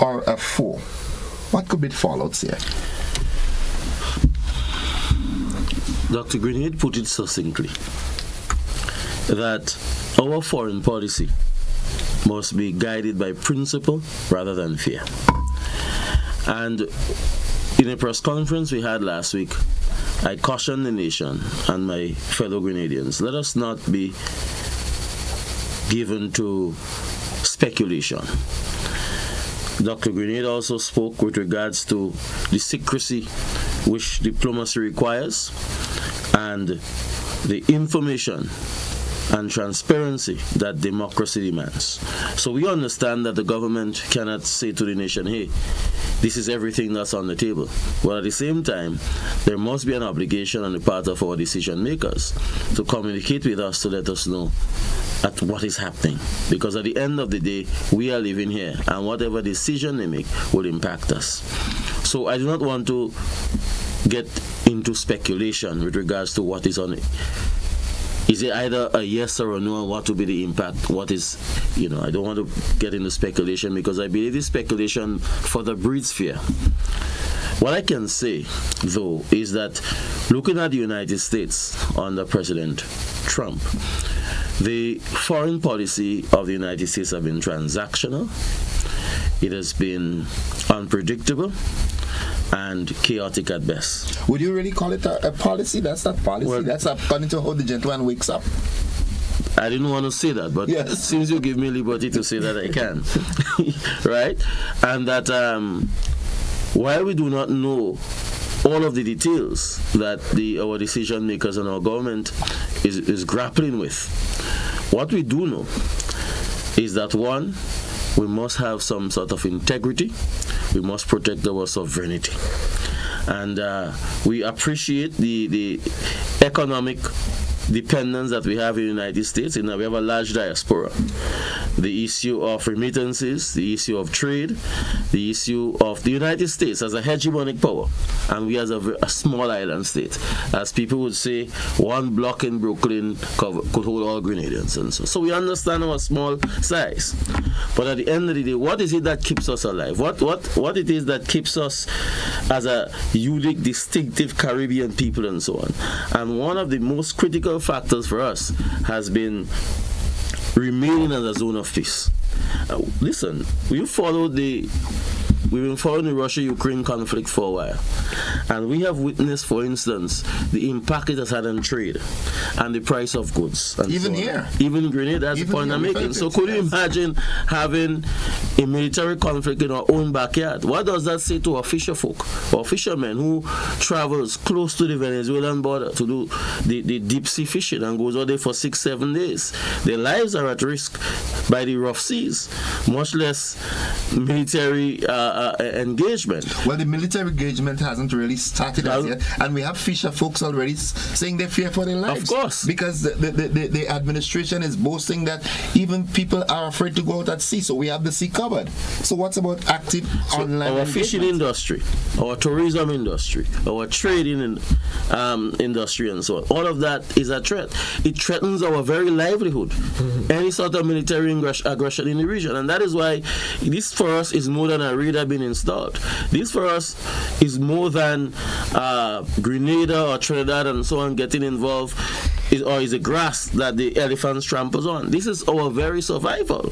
or a foe? What could be the fallouts here? Dr. Grenade put it succinctly, that our foreign policy must be guided by principle rather than fear. And in a press conference we had last week, I caution the nation and my fellow Grenadians, let us not be given to speculation. Dr. Grenade also spoke with regards to the secrecy which diplomacy requires and the information and transparency that democracy demands. So we understand that the government cannot say to the nation, hey, this is everything that's on the table. But at the same time, there must be an obligation on the part of our decision makers to communicate with us to let us know at what is happening. Because at the end of the day, we are living here, and whatever decision they make will impact us. So I do not want to get into speculation with regards to what is on it. Is it either a yes or a no, and what will be the impact? What is, I don't want to get into speculation because I believe this speculation further breeds fear. What I can say, though, is that looking at the United States under President Trump, the foreign policy of the United States has been transactional, it has been unpredictable, and chaotic at best. Would you really call it a policy? That's not policy. Well, that's according to how the gentleman wakes up. I didn't want to say that, but yes. Since you give me liberty to say that, I can. Right? And that while we do not know all of the details that our decision makers and our government is grappling with, what we do know is that, one, we must have some sort of integrity. We must protect our sovereignty. And we appreciate the economic dependence that we have in the United States. We have a large diaspora. The issue of remittances, the issue of trade, the issue of the United States as a hegemonic power, and we as a small island state. As people would say, one block in Brooklyn could hold all Grenadians. And so we understand our small size. But at the end of the day, what is it that keeps us alive? What it is that keeps us as a unique, distinctive Caribbean people and so on? And one of the most critical factors for us has been remaining as a zone of peace. Listen, we've been following the Russia-Ukraine conflict for a while, and we have witnessed, for instance, the impact it has had on trade and the price of goods. Even so here. Even in Grenada, that's the point I'm making. So could you imagine having a military conflict in our own backyard? What does that say to our fisher folk, or fishermen who travels close to the Venezuelan border to do the deep sea fishing and goes out there for 6-7 days? Their lives are at risk by the rough seas, much less military engagement. Well, the military engagement hasn't really started as yet, and we have fisher folks already saying they fear for their lives. Of course. Because the administration is boasting that even people are afraid to go out at sea, so we have the sea covered. So what's about active online our engagement? Fishing industry, our tourism industry, our trading industry and so on, all of that is a threat. It threatens our very livelihood. Any sort of military aggression in the region, and that is why this for us is more than a radar being installed. This for us is more than Grenada or Trinidad and so on getting involved, is a grass that the elephants tramples on. This is our very survival,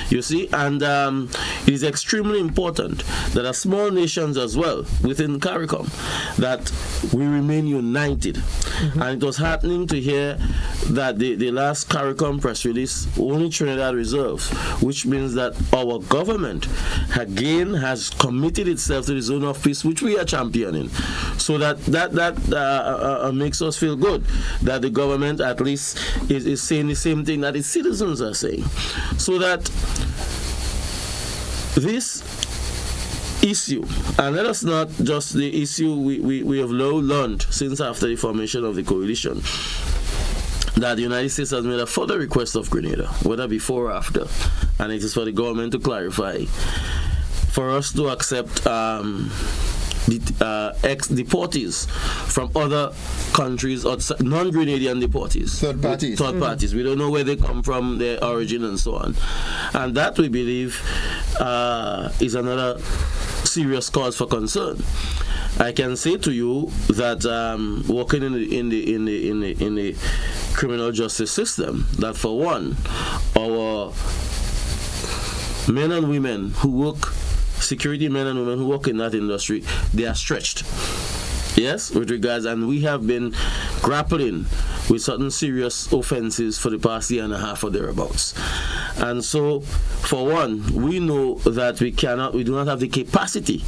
you see, and it is extremely important that as small nations as well within CARICOM that we remain united. And it was heartening to hear that the last CARICOM press release only Trinidad reserves, which means that our government again has committed itself to the zone of peace, which we are championing. So that makes us feel good that the government at least is saying the same thing that its citizens are saying. So that this issue, and let us not just the issue we have learned since after the formation of the coalition, that the United States has made a further request of Grenada, whether before or after, and it is for the government to clarify, for us to accept ex-deportees from other countries, or non-Grenadian deportees. Third parties. We don't know where they come from, their origin and so on. And that, we believe, is another serious cause for concern. I can say to you that working in the criminal justice system, that for one, our men and women who work, security men and women who work in that industry, they are stretched. Yes, with regards, and we have been grappling with certain serious offenses for the past year and a half or thereabouts. And so, for one, we know that we do not have the capacity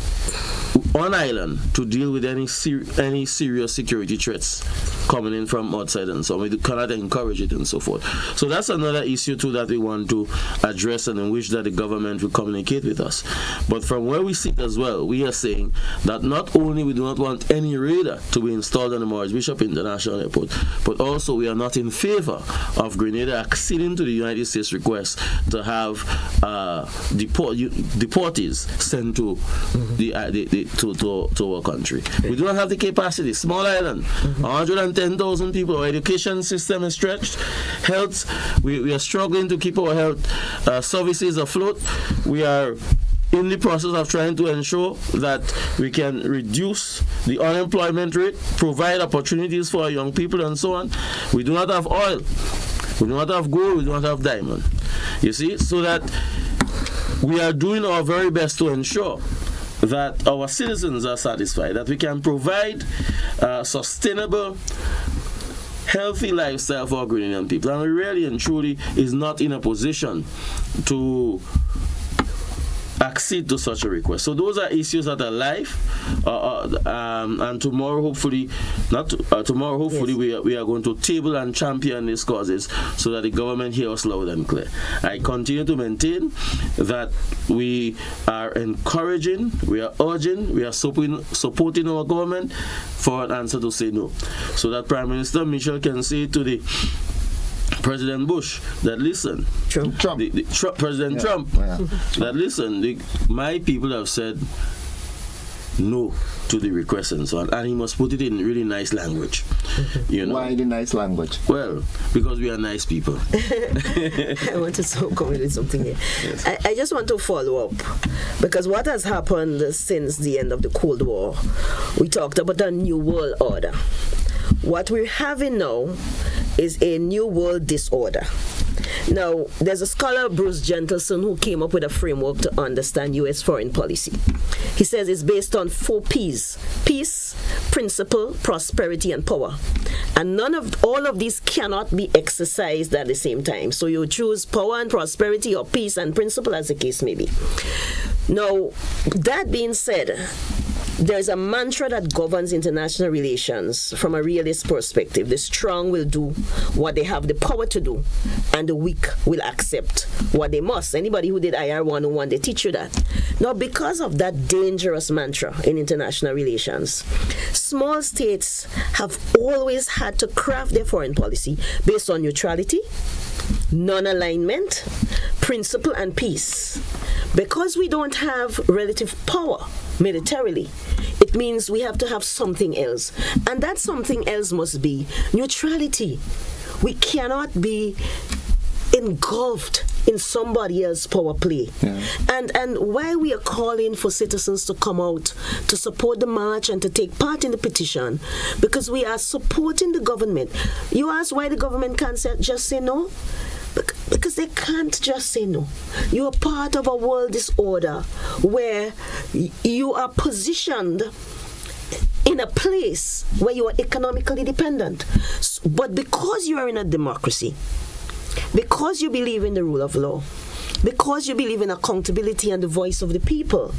on island to deal with any serious security threats coming in from outside, and so we cannot encourage it and so forth. So that's another issue too that we want to address, and in which that the government will communicate with us. But from where we sit as well, we are saying that not only we do not want any radar to be installed on the Morris Bishop International Airport, but also we are not in favor of Grenada acceding to the United States request to have deportees sent to to our country. We do not have the capacity. Small island, 110,000 people. Our education system is stretched. Health, we are struggling to keep our health services afloat. We are in the process of trying to ensure that we can reduce the unemployment rate, provide opportunities for our young people, and so on. We do not have oil. We do not have gold. We do not have diamond. You see, so that we are doing our very best to ensure that our citizens are satisfied, that we can provide sustainable, healthy lifestyle for our Grenadian people. And we really and truly is not in a position to accede to such a request. So those are issues that are live, and tomorrow hopefully, we are going to table and champion these causes so that the government hears us loud and clear. I continue to maintain that we are encouraging, we are urging, we are supporting our government for an answer to say no, so that Prime Minister Mitchell can say to the President Bush that listen, President Trump, that listen, my people have said no to the request and so on, and he must put it in really nice language. You know? Why the nice language? Well, because we are nice people. I wanted to comment with something here. Yes. I just want to follow up, because what has happened since the end of the Cold War, we talked about a new world order. What we're having now is a new world disorder. Now, there's a scholar, Bruce Gentleson, who came up with a framework to understand U.S. foreign policy. He says it's based on 4 P's: peace, principle, prosperity, and power. And all of these cannot be exercised at the same time. So you choose power and prosperity, or peace and principle, as the case may be. Now, that being said, there's a mantra that governs international relations from a realist perspective. The strong will do what they have the power to do, and the weak will accept what they must. Anybody who did IR 101, they teach you that. Now, because of that dangerous mantra in international relations, small states have always had to craft their foreign policy based on neutrality, non-alignment, principle, and peace. Because we don't have relative power militarily, it means we have to have something else. And that something else must be neutrality. We cannot be engulfed in somebody else's power play. Yeah. And why we are calling for citizens to come out to support the march and to take part in the petition, because we are supporting the government. You ask why the government can't just say no? Because they can't just say no. You are part of a world disorder where you are positioned in a place where you are economically dependent. But because you are in a democracy, because you believe in the rule of law, because you believe in accountability and the voice of the people,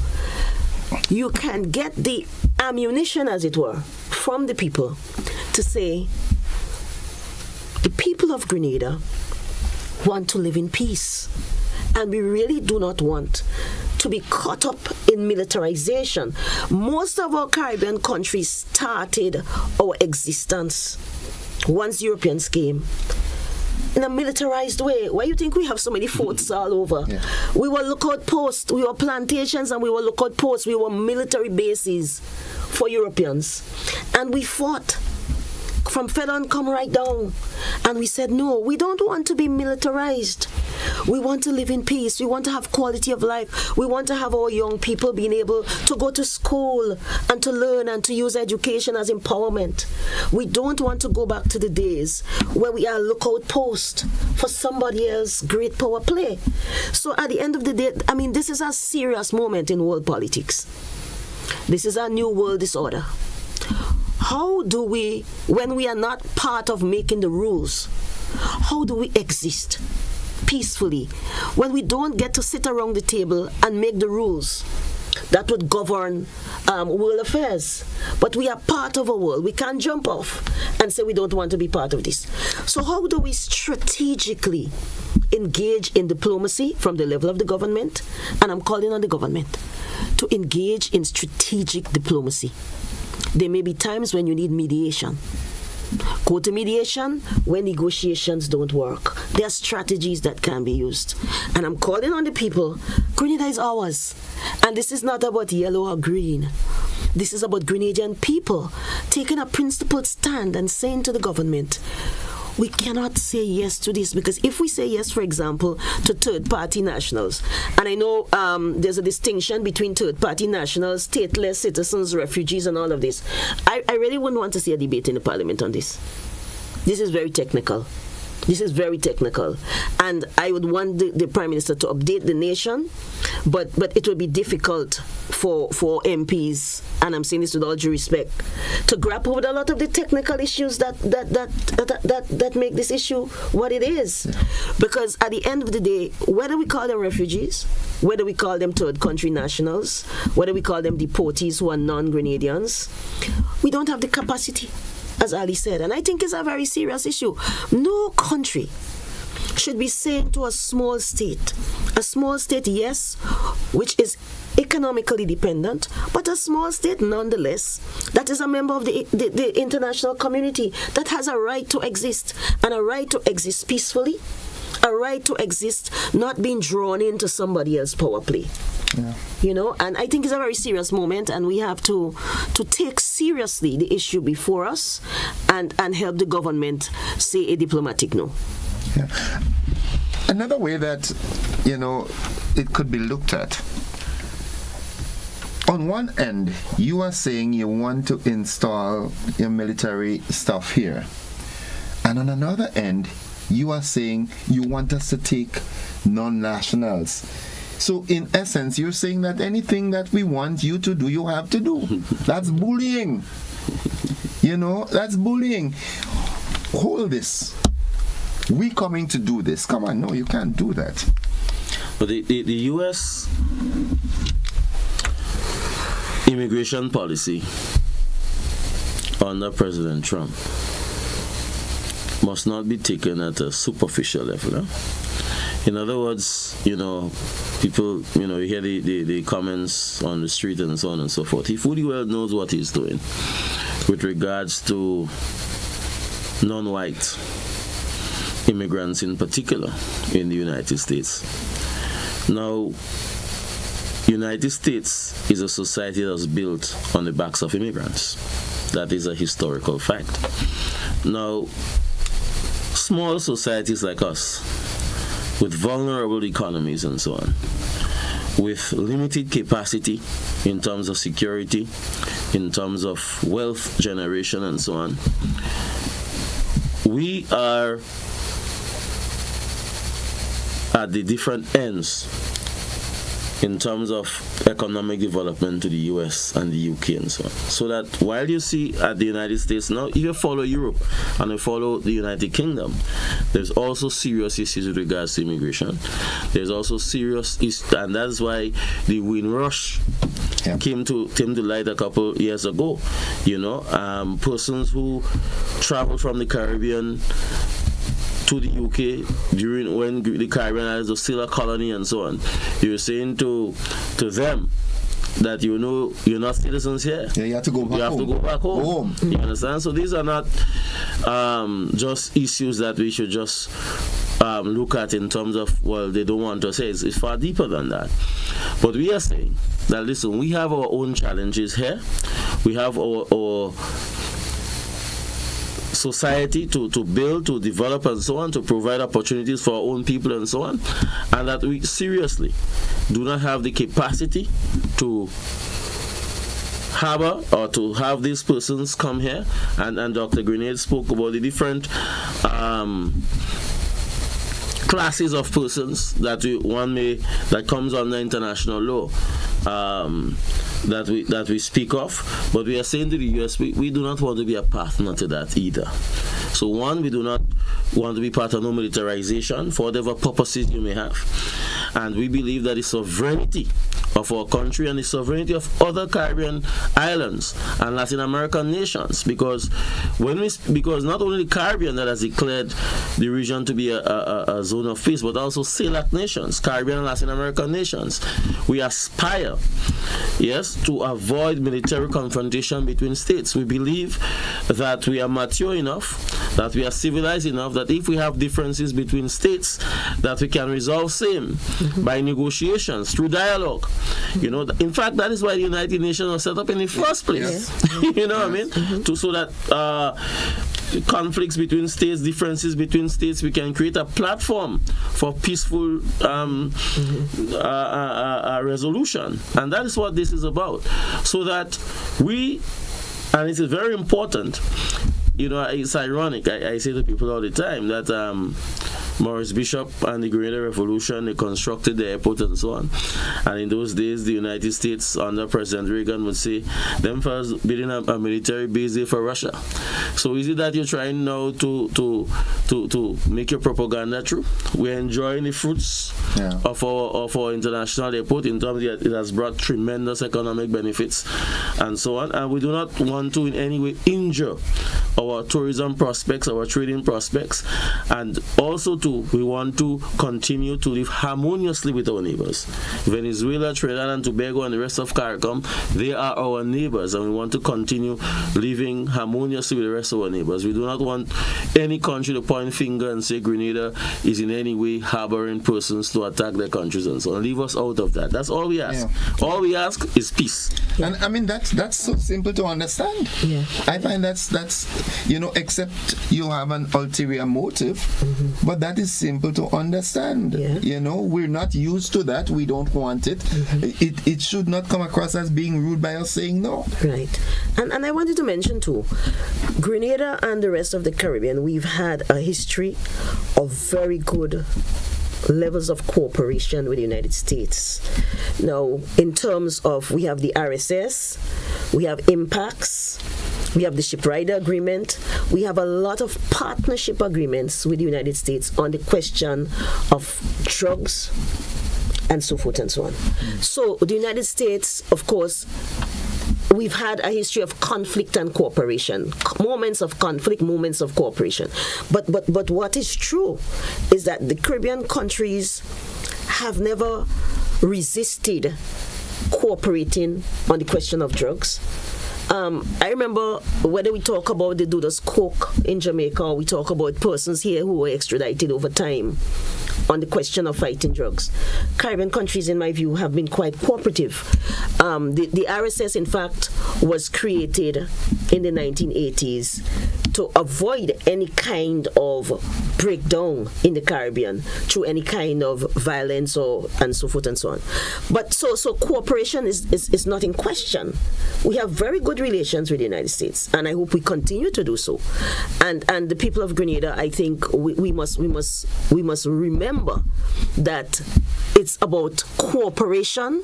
you can get the ammunition, as it were, from the people to say, the people of Grenada want to live in peace, and we really do not want to be caught up in militarization. Most of our Caribbean countries started our existence once Europeans came in a militarized way. Why do you think we have so many forts all over? Yeah. We were lookout posts, we were plantations, and we were lookout posts, we were military bases for Europeans, and we fought from Fedon come right down, and we said no, we don't want to be militarized. We want to live in peace. We want to have quality of life. We want to have our young people being able to go to school and to learn and to use education as empowerment. We don't want to go back to the days where we are lookout post for somebody else's great power play. So at the end of the day, I mean, this is a serious moment in world politics. This is a new world disorder. how do we, when we are not part of making the rules, how do we exist peacefully when we don't get to sit around the table and make the rules that would govern world affairs? But we are part of a world. We can't jump off and say we don't want to be part of this. So how do we strategically engage in diplomacy from the level of the government? And I'm calling on the government to engage in strategic diplomacy. There may be times when you need mediation. Go to mediation when negotiations don't work. There are strategies that can be used. And I'm calling on the people, Grenada is ours. And this is not about yellow or green. This is about Grenadian people taking a principled stand and saying to the government, we cannot say yes to this, because if we say yes, for example, to third-party nationals, and I know there's a distinction between third-party nationals, stateless citizens, refugees, and all of this. I really wouldn't want to see a debate in the parliament on this. This is very technical. This is very technical. And I would want the Prime Minister to update the nation, but it would be difficult for MPs, and I'm saying this with all due respect, to grapple with a lot of the technical issues that make this issue what it is. Yeah. Because at the end of the day, whether we call them refugees, whether we call them third country nationals, whether we call them deportees who are non-Grenadians, we don't have the capacity, as Ali said, and I think it's a very serious issue. No country should be saying to a small state, yes, which is economically dependent, but a small state nonetheless, that is a member of the international community, that has a right to exist, and a right to exist peacefully, a right to exist not being drawn into somebody else's power play. Yeah. You know, and I think it's a very serious moment, and we have to take seriously the issue before us and help the government say a diplomatic no. Yeah. Another way that, you know, it could be looked at, on one end, you are saying you want to install your military stuff here, and on another end, you are saying you want us to take non-nationals. So in essence, you're saying that anything that we want you to do, you have to do. That's bullying. You know, that's bullying. Hold this. We coming to do this. Come on, no, you can't do that. But the U.S. immigration policy under President Trump must not be taken at a superficial level. In other words, you know, people, you know, you hear the comments on the street and so on and so forth. He fully well knows what he's doing with regards to non-white immigrants in particular in the United States. Now, United States is a society that's built on the backs of immigrants. That is a historical fact. Now, small societies like us, with vulnerable economies and so on, with limited capacity in terms of security, in terms of wealth generation and so on, we are at the different ends in terms of economic development to the US and the UK and so on. So that while you see at the United States now, if you follow Europe and you follow the United Kingdom, there's also serious issues with regards to immigration. There's also serious issues, and that's why the Windrush came to light a couple years ago. You know, persons who travel from the Caribbean to the UK during when the Caribbean Islands were still a colony and so on. You're saying to them that, you know, you're not citizens here. Yeah, you have to go back home. To go back home. You understand? So these are not just issues that we should just look at in terms of, well, they don't want to say. It's far deeper than that. But we are saying that, listen, we have our own challenges here. We have our society to build, to develop and so on, to provide opportunities for our own people and so on, and that we seriously do not have the capacity to harbor or to have these persons come here, and Dr. Grenade spoke about the different classes of persons that that comes under international law. that we speak of, but we are saying to the US we do not want to be a partner to that either. So one, we do not want to be part of no militarization for whatever purposes you may have, and we believe that the sovereignty of our country and the sovereignty of other Caribbean islands and Latin American nations, because not only the Caribbean that has declared the region to be a zone of peace, but also CELAC nations, Caribbean and Latin American nations, we aspire, yes, to avoid military confrontation between states. We believe that we are mature enough, that we are civilized enough, that if we have differences between states, that we can resolve same by negotiations, through dialogue. You know, in fact, that is why the United Nations was set up in the first place. You know what I mean? So that conflicts between states, differences between states, we can create a platform for peaceful resolution. And that is what this is about. So that and it is very important, you know, it's ironic, I say to people all the time that Maurice Bishop and the Grenada Revolution, they constructed the airport and so on. And in those days, the United States under President Reagan would say, them first building a military base there for Russia. So is it that you're trying now to make your propaganda true? We're enjoying the fruits of our international airport in terms that it has brought tremendous economic benefits and so on. And we do not want to in any way injure our tourism prospects, our trading prospects, and also we want to continue to live harmoniously with our neighbors. Venezuela, Trinidad and Tobago and the rest of CARICOM, they are our neighbors, and we want to continue living harmoniously with the rest of our neighbors. We do not want any country to point finger and say Grenada is in any way harboring persons to attack their countries and so on. Leave us out of that. That's all we ask. Yeah. All we ask is peace. And I mean that's so simple to understand. Yeah. I find that's you know, except you have an ulterior motive, but that is simple to understand. You know, we're not used to that. We don't want it. It should not come across as being rude by us saying no. Right. And I wanted to mention too, Grenada and the rest of the Caribbean, we've had a history of very good levels of cooperation with the United States. Now, in terms of, we have the RSS, we have impacts, we have the Ship Rider Agreement. We have a lot of partnership agreements with the United States on the question of drugs and so forth and so on. So the United States, of course, we've had a history of conflict and cooperation, moments of conflict, moments of cooperation. But what is true is that the Caribbean countries have never resisted cooperating on the question of drugs. I remember whether we talk about the Dudas Coke in Jamaica or we talk about persons here who were extradited over time on the question of fighting drugs. Caribbean countries, in my view, have been quite cooperative. The RSS, in fact, was created in the 1980s to avoid any kind of breakdown in the Caribbean through any kind of violence and so forth and so on. But so cooperation is not in question. We have very good relations with the United States, and I hope we continue to do so. And the people of Grenada, I think we must remember that it's about cooperation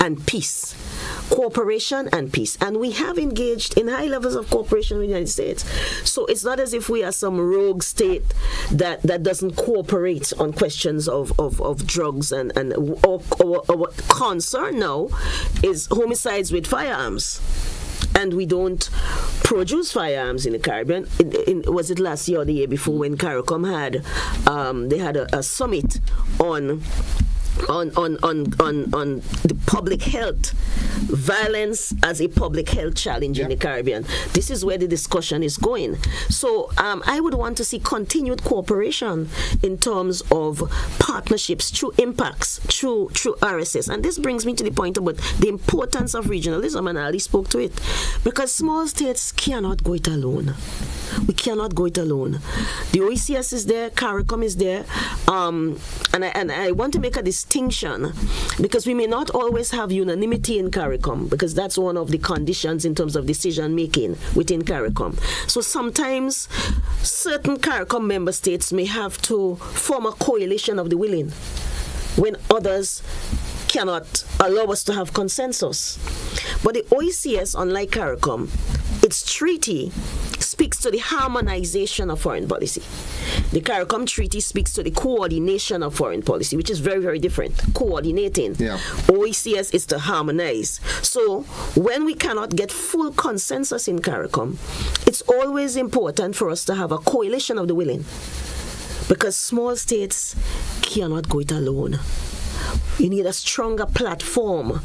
and peace. Cooperation and peace. And we have engaged in high levels of cooperation with the United States. So it's not as if we are some rogue state that doesn't cooperate on questions of drugs and our concern now is homicides with firearms. And we don't produce firearms in the Caribbean. Was it last year or the year before when CARICOM they had a summit on the public health, violence as a public health challenge in the Caribbean. This is where the discussion is going. So I would want to see continued cooperation in terms of partnerships through impacts, through RSS. And this brings me to the point about the importance of regionalism, and Ali spoke to it, because small states cannot go it alone. We cannot go it alone. The OECS is there, CARICOM is there, and I want to make a distinction, because we may not always have unanimity in CARICOM, because that's one of the conditions in terms of decision making within CARICOM. So sometimes certain CARICOM member states may have to form a coalition of the willing when others cannot allow us to have consensus. But the OECS, unlike CARICOM, its treaty speaks to the harmonization of foreign policy. The CARICOM treaty speaks to the coordination of foreign policy, which is very, very different. Coordinating. Yeah. OECS is to harmonize. So when we cannot get full consensus in CARICOM, it's always important for us to have a coalition of the willing, because small states cannot go it alone. You need a stronger platform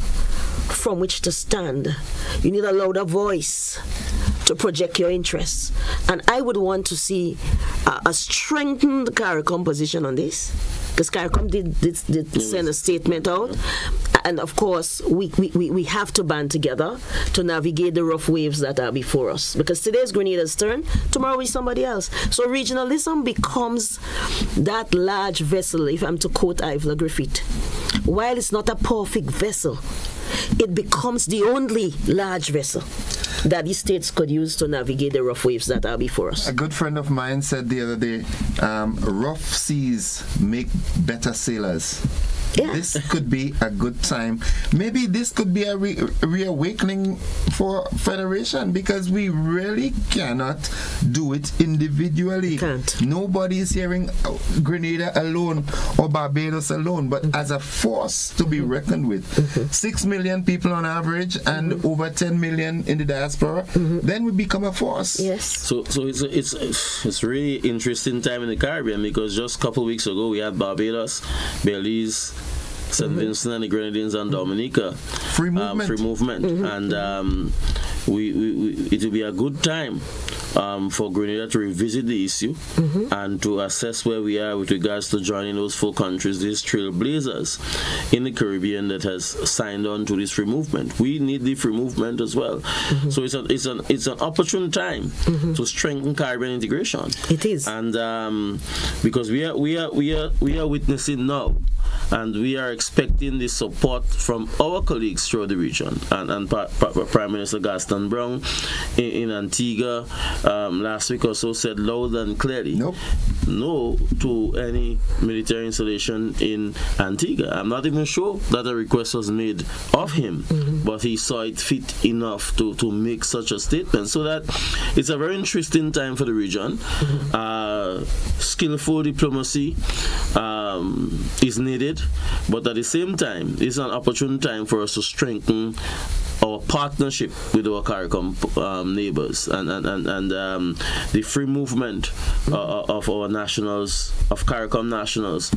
from which to stand. You need a louder voice to project your interests. And I would want to see a strengthened CARICOM position on this, because CARICOM did send a statement out. And of course, we have to band together to navigate the rough waves that are before us. Because today is Grenada's turn, tomorrow is somebody else. So regionalism becomes that large vessel, if I'm to quote Ivla Griffith. While it's not a perfect vessel, it becomes the only large vessel that these states could use to navigate the rough waves that are before us. A good friend of mine said the other day, rough seas make better sailors. Yeah. This could be a good time. Maybe this could be a reawakening for Federation, because we really cannot do it individually. Can't. Nobody is hearing Grenada alone or Barbados alone, but as a force to be reckoned with. 6 million people on average and over 10 million in the diaspora, then we become a force. Yes. So it's really interesting time in the Caribbean, because just a couple of weeks ago we had Barbados, Belize, St. Vincent and the Grenadines and Dominica. Free movement. And it will be a good time for Grenada to revisit the issue and to assess where we are with regards to joining those 4 countries, these trailblazers in the Caribbean that has signed on to this free movement. We need the free movement as well. So it's an opportune time to strengthen Caribbean integration. It is. And because we are witnessing now, and we are expecting the support from our colleagues throughout the region. And Prime Minister Gaston Brown in Antigua last week or so said loud and clearly no to any military installation in Antigua. I'm not even sure that a request was made of him, but he saw it fit enough to make such a statement. So that it's a very interesting time for the region. Skillful diplomacy is needed, but at the same time, it's an opportune time for us to strengthen our partnership with our CARICOM neighbors, and the free movement of our nationals, of CARICOM nationals,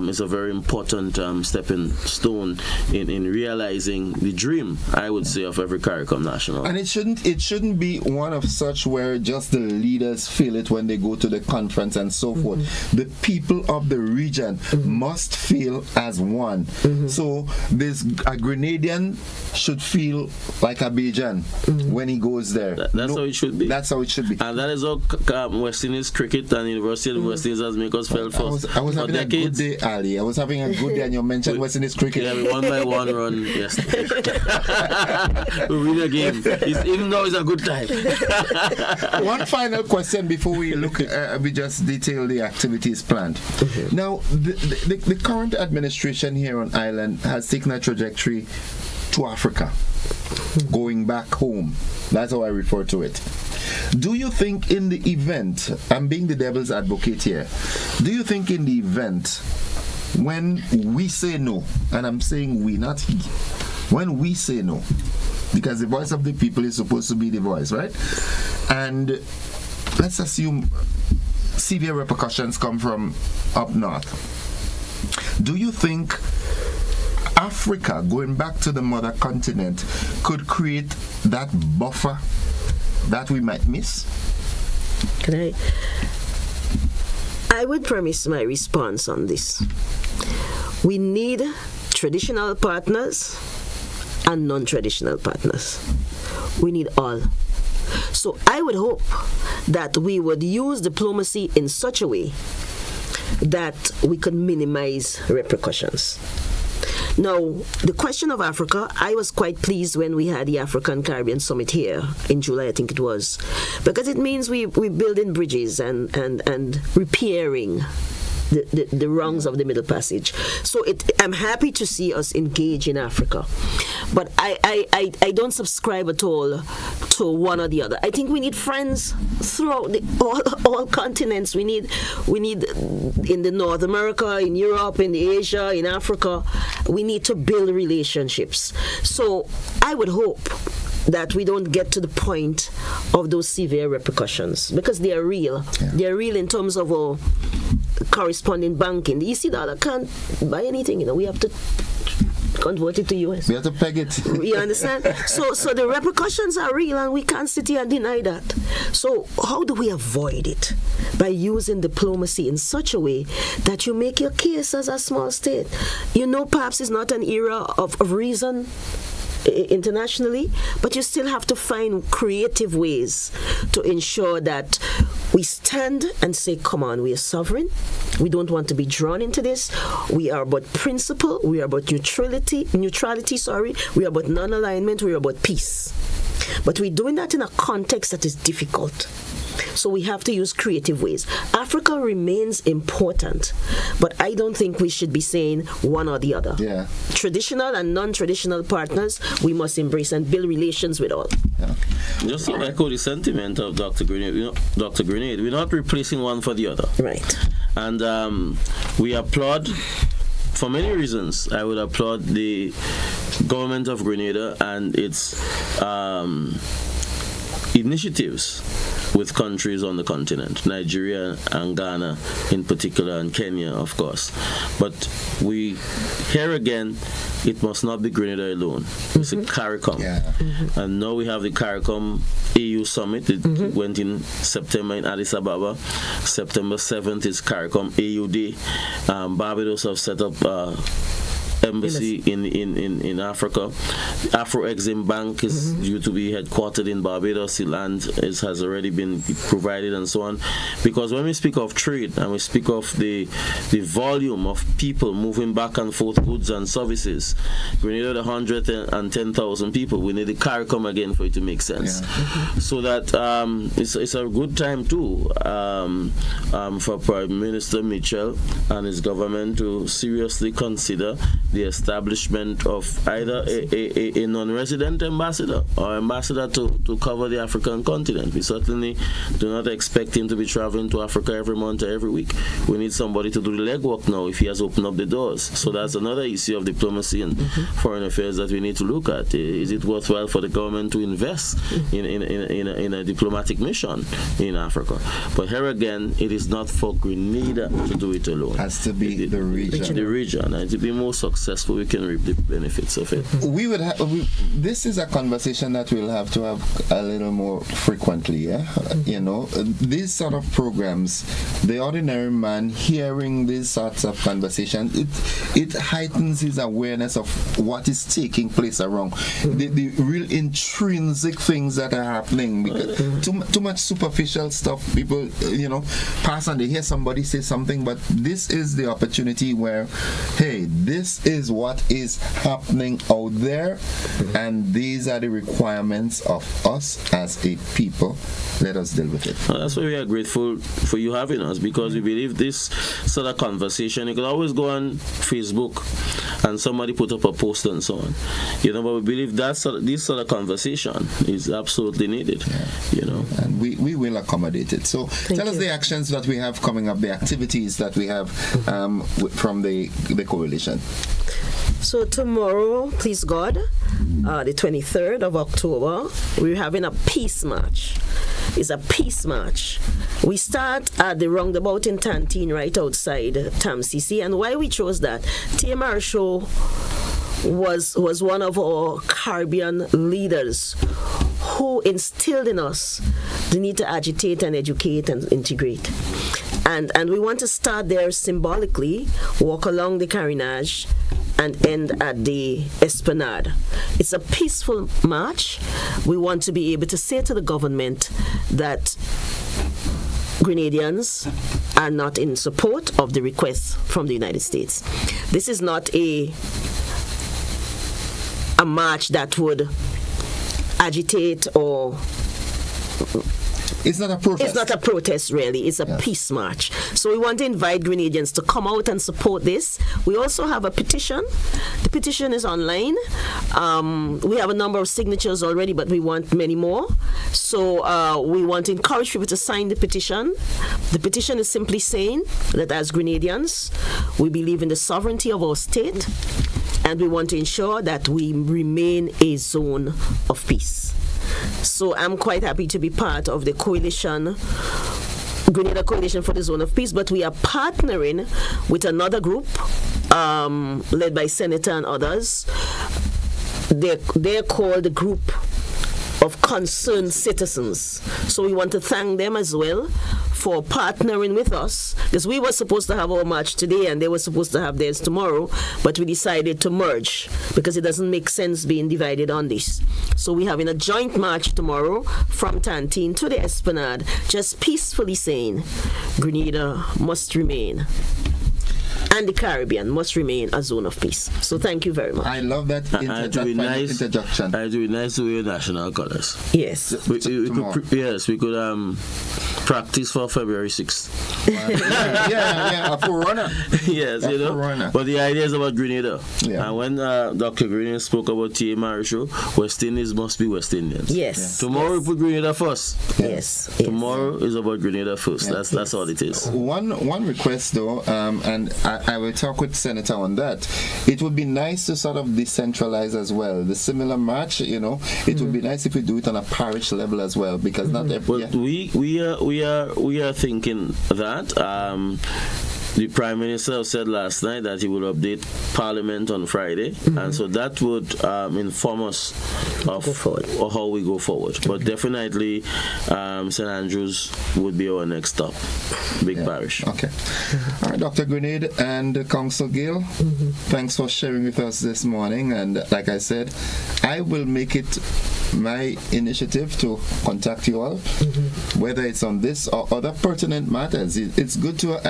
is a very important stepping stone in realizing the dream, I would say, of every CARICOM national. And it shouldn't be one of such where just the leaders feel it when they go to the conference and so forth. The people of the region must feel as one. So a Grenadian should feel like a Bajan when he goes there. That's how it should be. That's how it should be. And that is how West Indies cricket and University of West Indies has made us feel first. I was having a good day, Ali. I was having a good day, and you mentioned West Indies cricket. Yeah, we won by 1 run yesterday. We win a game. Even though it's a good time. One final question before we look. We just detail the activities planned. Now, the current administration here on island has taken a trajectory to Africa, going back home. That's how I refer to it. Do you think in the event, I'm being the devil's advocate here, do you think in the event when we say no, and I'm saying we, not he, when we say no, because the voice of the people is supposed to be the voice, right? And let's assume severe repercussions come from up north. Do you think Africa, going back to the mother continent, could create that buffer that we might miss? I would premise my response on this. We need traditional partners and non-traditional partners. We need all. So I would hope that we would use diplomacy in such a way that we could minimize repercussions. Now, the question of Africa, I was quite pleased when we had the African Caribbean Summit here in July, I think it was, because it means we're building bridges and repairing the rungs of the Middle Passage. So I'm happy to see us engage in Africa, but I don't subscribe at all to one or the other. I think we need friends throughout all continents. We need in the North America, in Europe, in Asia, in Africa. We need to build relationships. So I would hope that we don't get to the point of those severe repercussions, because they are real. Yeah. They are real in terms of our corresponding banking. The EC dollar can't buy anything. We have to convert it to US. We have to peg it. You understand? So the repercussions are real, and we can't sit here and deny that. So how do we avoid it? By using diplomacy in such a way that you make your case as a small state. Perhaps it's not an era of reason internationally, but you still have to find creative ways to ensure that we stand and say, come on, we are sovereign. We don't want to be drawn into this. We are about principle. We are about neutrality. We are about non-alignment. We are about peace. But we're doing that in a context that is difficult. So we have to use creative ways. Africa remains important, but I don't think we should be saying one or the other. Yeah. Traditional and non-traditional partners, we must embrace and build relations with all. Yeah. Just to echo the sentiment of Dr. Grenade, we're not replacing one for the other. Right. And we applaud, for many reasons, I would applaud the government of Grenada and its initiatives with countries on the continent, Nigeria and Ghana in particular, and Kenya, of course. But here again, it must not be Grenada alone. It's a CARICOM. Yeah. Mm-hmm. And now we have the CARICOM AU Summit. It went in September in Addis Ababa. September 7th is CARICOM AU Day. Barbados have set up embassy in Africa. Afro-Exim Bank is due to be headquartered in Barbados. The land has already been provided and so on. Because when we speak of trade and we speak of the volume of people moving back and forth, goods and services, Grenada 110,000 people, we need the CARICOM again for it to make sense. Yeah. So that it's a good time too for Prime Minister Mitchell and his government to seriously consider the establishment of either a non-resident ambassador or ambassador to cover the African continent. We certainly do not expect him to be traveling to Africa every month or every week. We need somebody to do the legwork now if he has opened up the doors. So that's another issue of diplomacy and foreign affairs that we need to look at. Is it worthwhile for the government to invest in a diplomatic mission in Africa? But here again, it is not for Grenada to do it alone. It has to be the region. The region. And to be more successful, we can reap the benefits of it. This is a conversation that we'll have to have a little more frequently. Yeah, these sort of programs, the ordinary man hearing these sorts of conversations, it heightens his awareness of what is taking place around the real intrinsic things that are happening. Because too much superficial stuff, people pass on. They hear somebody say something, but this is the opportunity where, hey, this is what is happening out there, and these are the requirements of us as a people. Let us deal with it. Well, that's why we are grateful for you having us, because we believe this sort of conversation, you can always go on Facebook and somebody put up a post and so on, but we believe that this sort of conversation is absolutely needed. And we will accommodate it. So tell us the actions that we have coming up, the activities that we have from the coalition. So tomorrow, please God, the 23rd of October, we're having a peace march. It's a peace march. We start at the roundabout in Tantine, right outside TAMCC. And why we chose that, TMR Show was one of our Caribbean leaders who instilled in us the need to agitate and educate and integrate. And we want to start there symbolically, walk along the Carinage, and end at the Esplanade. It's a peaceful march. We want to be able to say to the government that Grenadians are not in support of the request from the United States. This is not a march that would agitate or It's not a protest. It's not a protest, really. It's a peace march. So we want to invite Grenadians to come out and support this. We also have a petition. The petition is online. We have a number of signatures already, but we want many more. So we want to encourage people to sign the petition. The petition is simply saying that as Grenadians, we believe in the sovereignty of our state, and we want to ensure that we remain a zone of peace. So I'm quite happy to be part of the coalition, Grenada Coalition for the Zone of Peace, but we are partnering with another group led by Senator and others. They're called the Group of Concerned Citizens. So we want to thank them as well for partnering with us, because we were supposed to have our march today and they were supposed to have theirs tomorrow, but we decided to merge because it doesn't make sense being divided on this. So we're having a joint march tomorrow from Tantine to the Esplanade, just peacefully saying Grenada must remain, and the Caribbean must remain a zone of peace. So thank you very much. I love that interjection. It would be nice to wear national colors. Yes. We could practice for February 6th. A forerunner. Yes, you know. But the idea is about Grenada. Yeah. And when Dr. Green spoke about T.A. Marisho, West Indies must be West Indians. Yes. Tomorrow we put Grenada first. Yes. Tomorrow is about Grenada first. Yeah. That's all it is. One request though, and I will talk with Senator on that. It would be nice to sort of decentralize as well. The similar march, it would be nice if we do it on a parish level as well, because not every. But we are thinking that. The Prime Minister said last night that he will update Parliament on Friday, and so that would inform us of how we go forward. But definitely, St. Andrews would be our next stop, big parish. Okay. All right, Dr. Grenade and Council Gill, thanks for sharing with us this morning. And like I said, I will make it my initiative to contact you all, whether it's on this or other pertinent matters. It's good to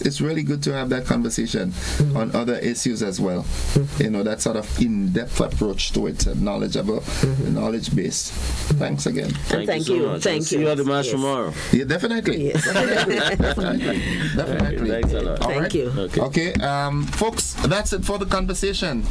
it's really good to have that conversation on other issues as well. That sort of in-depth approach to it, knowledgeable, knowledge-based. Thanks again. Thank you so much. Thank you. See you at the match tomorrow. Yeah, definitely. Yes. Definitely. Thanks a lot. Thank you. Okay, folks, that's it for the conversation.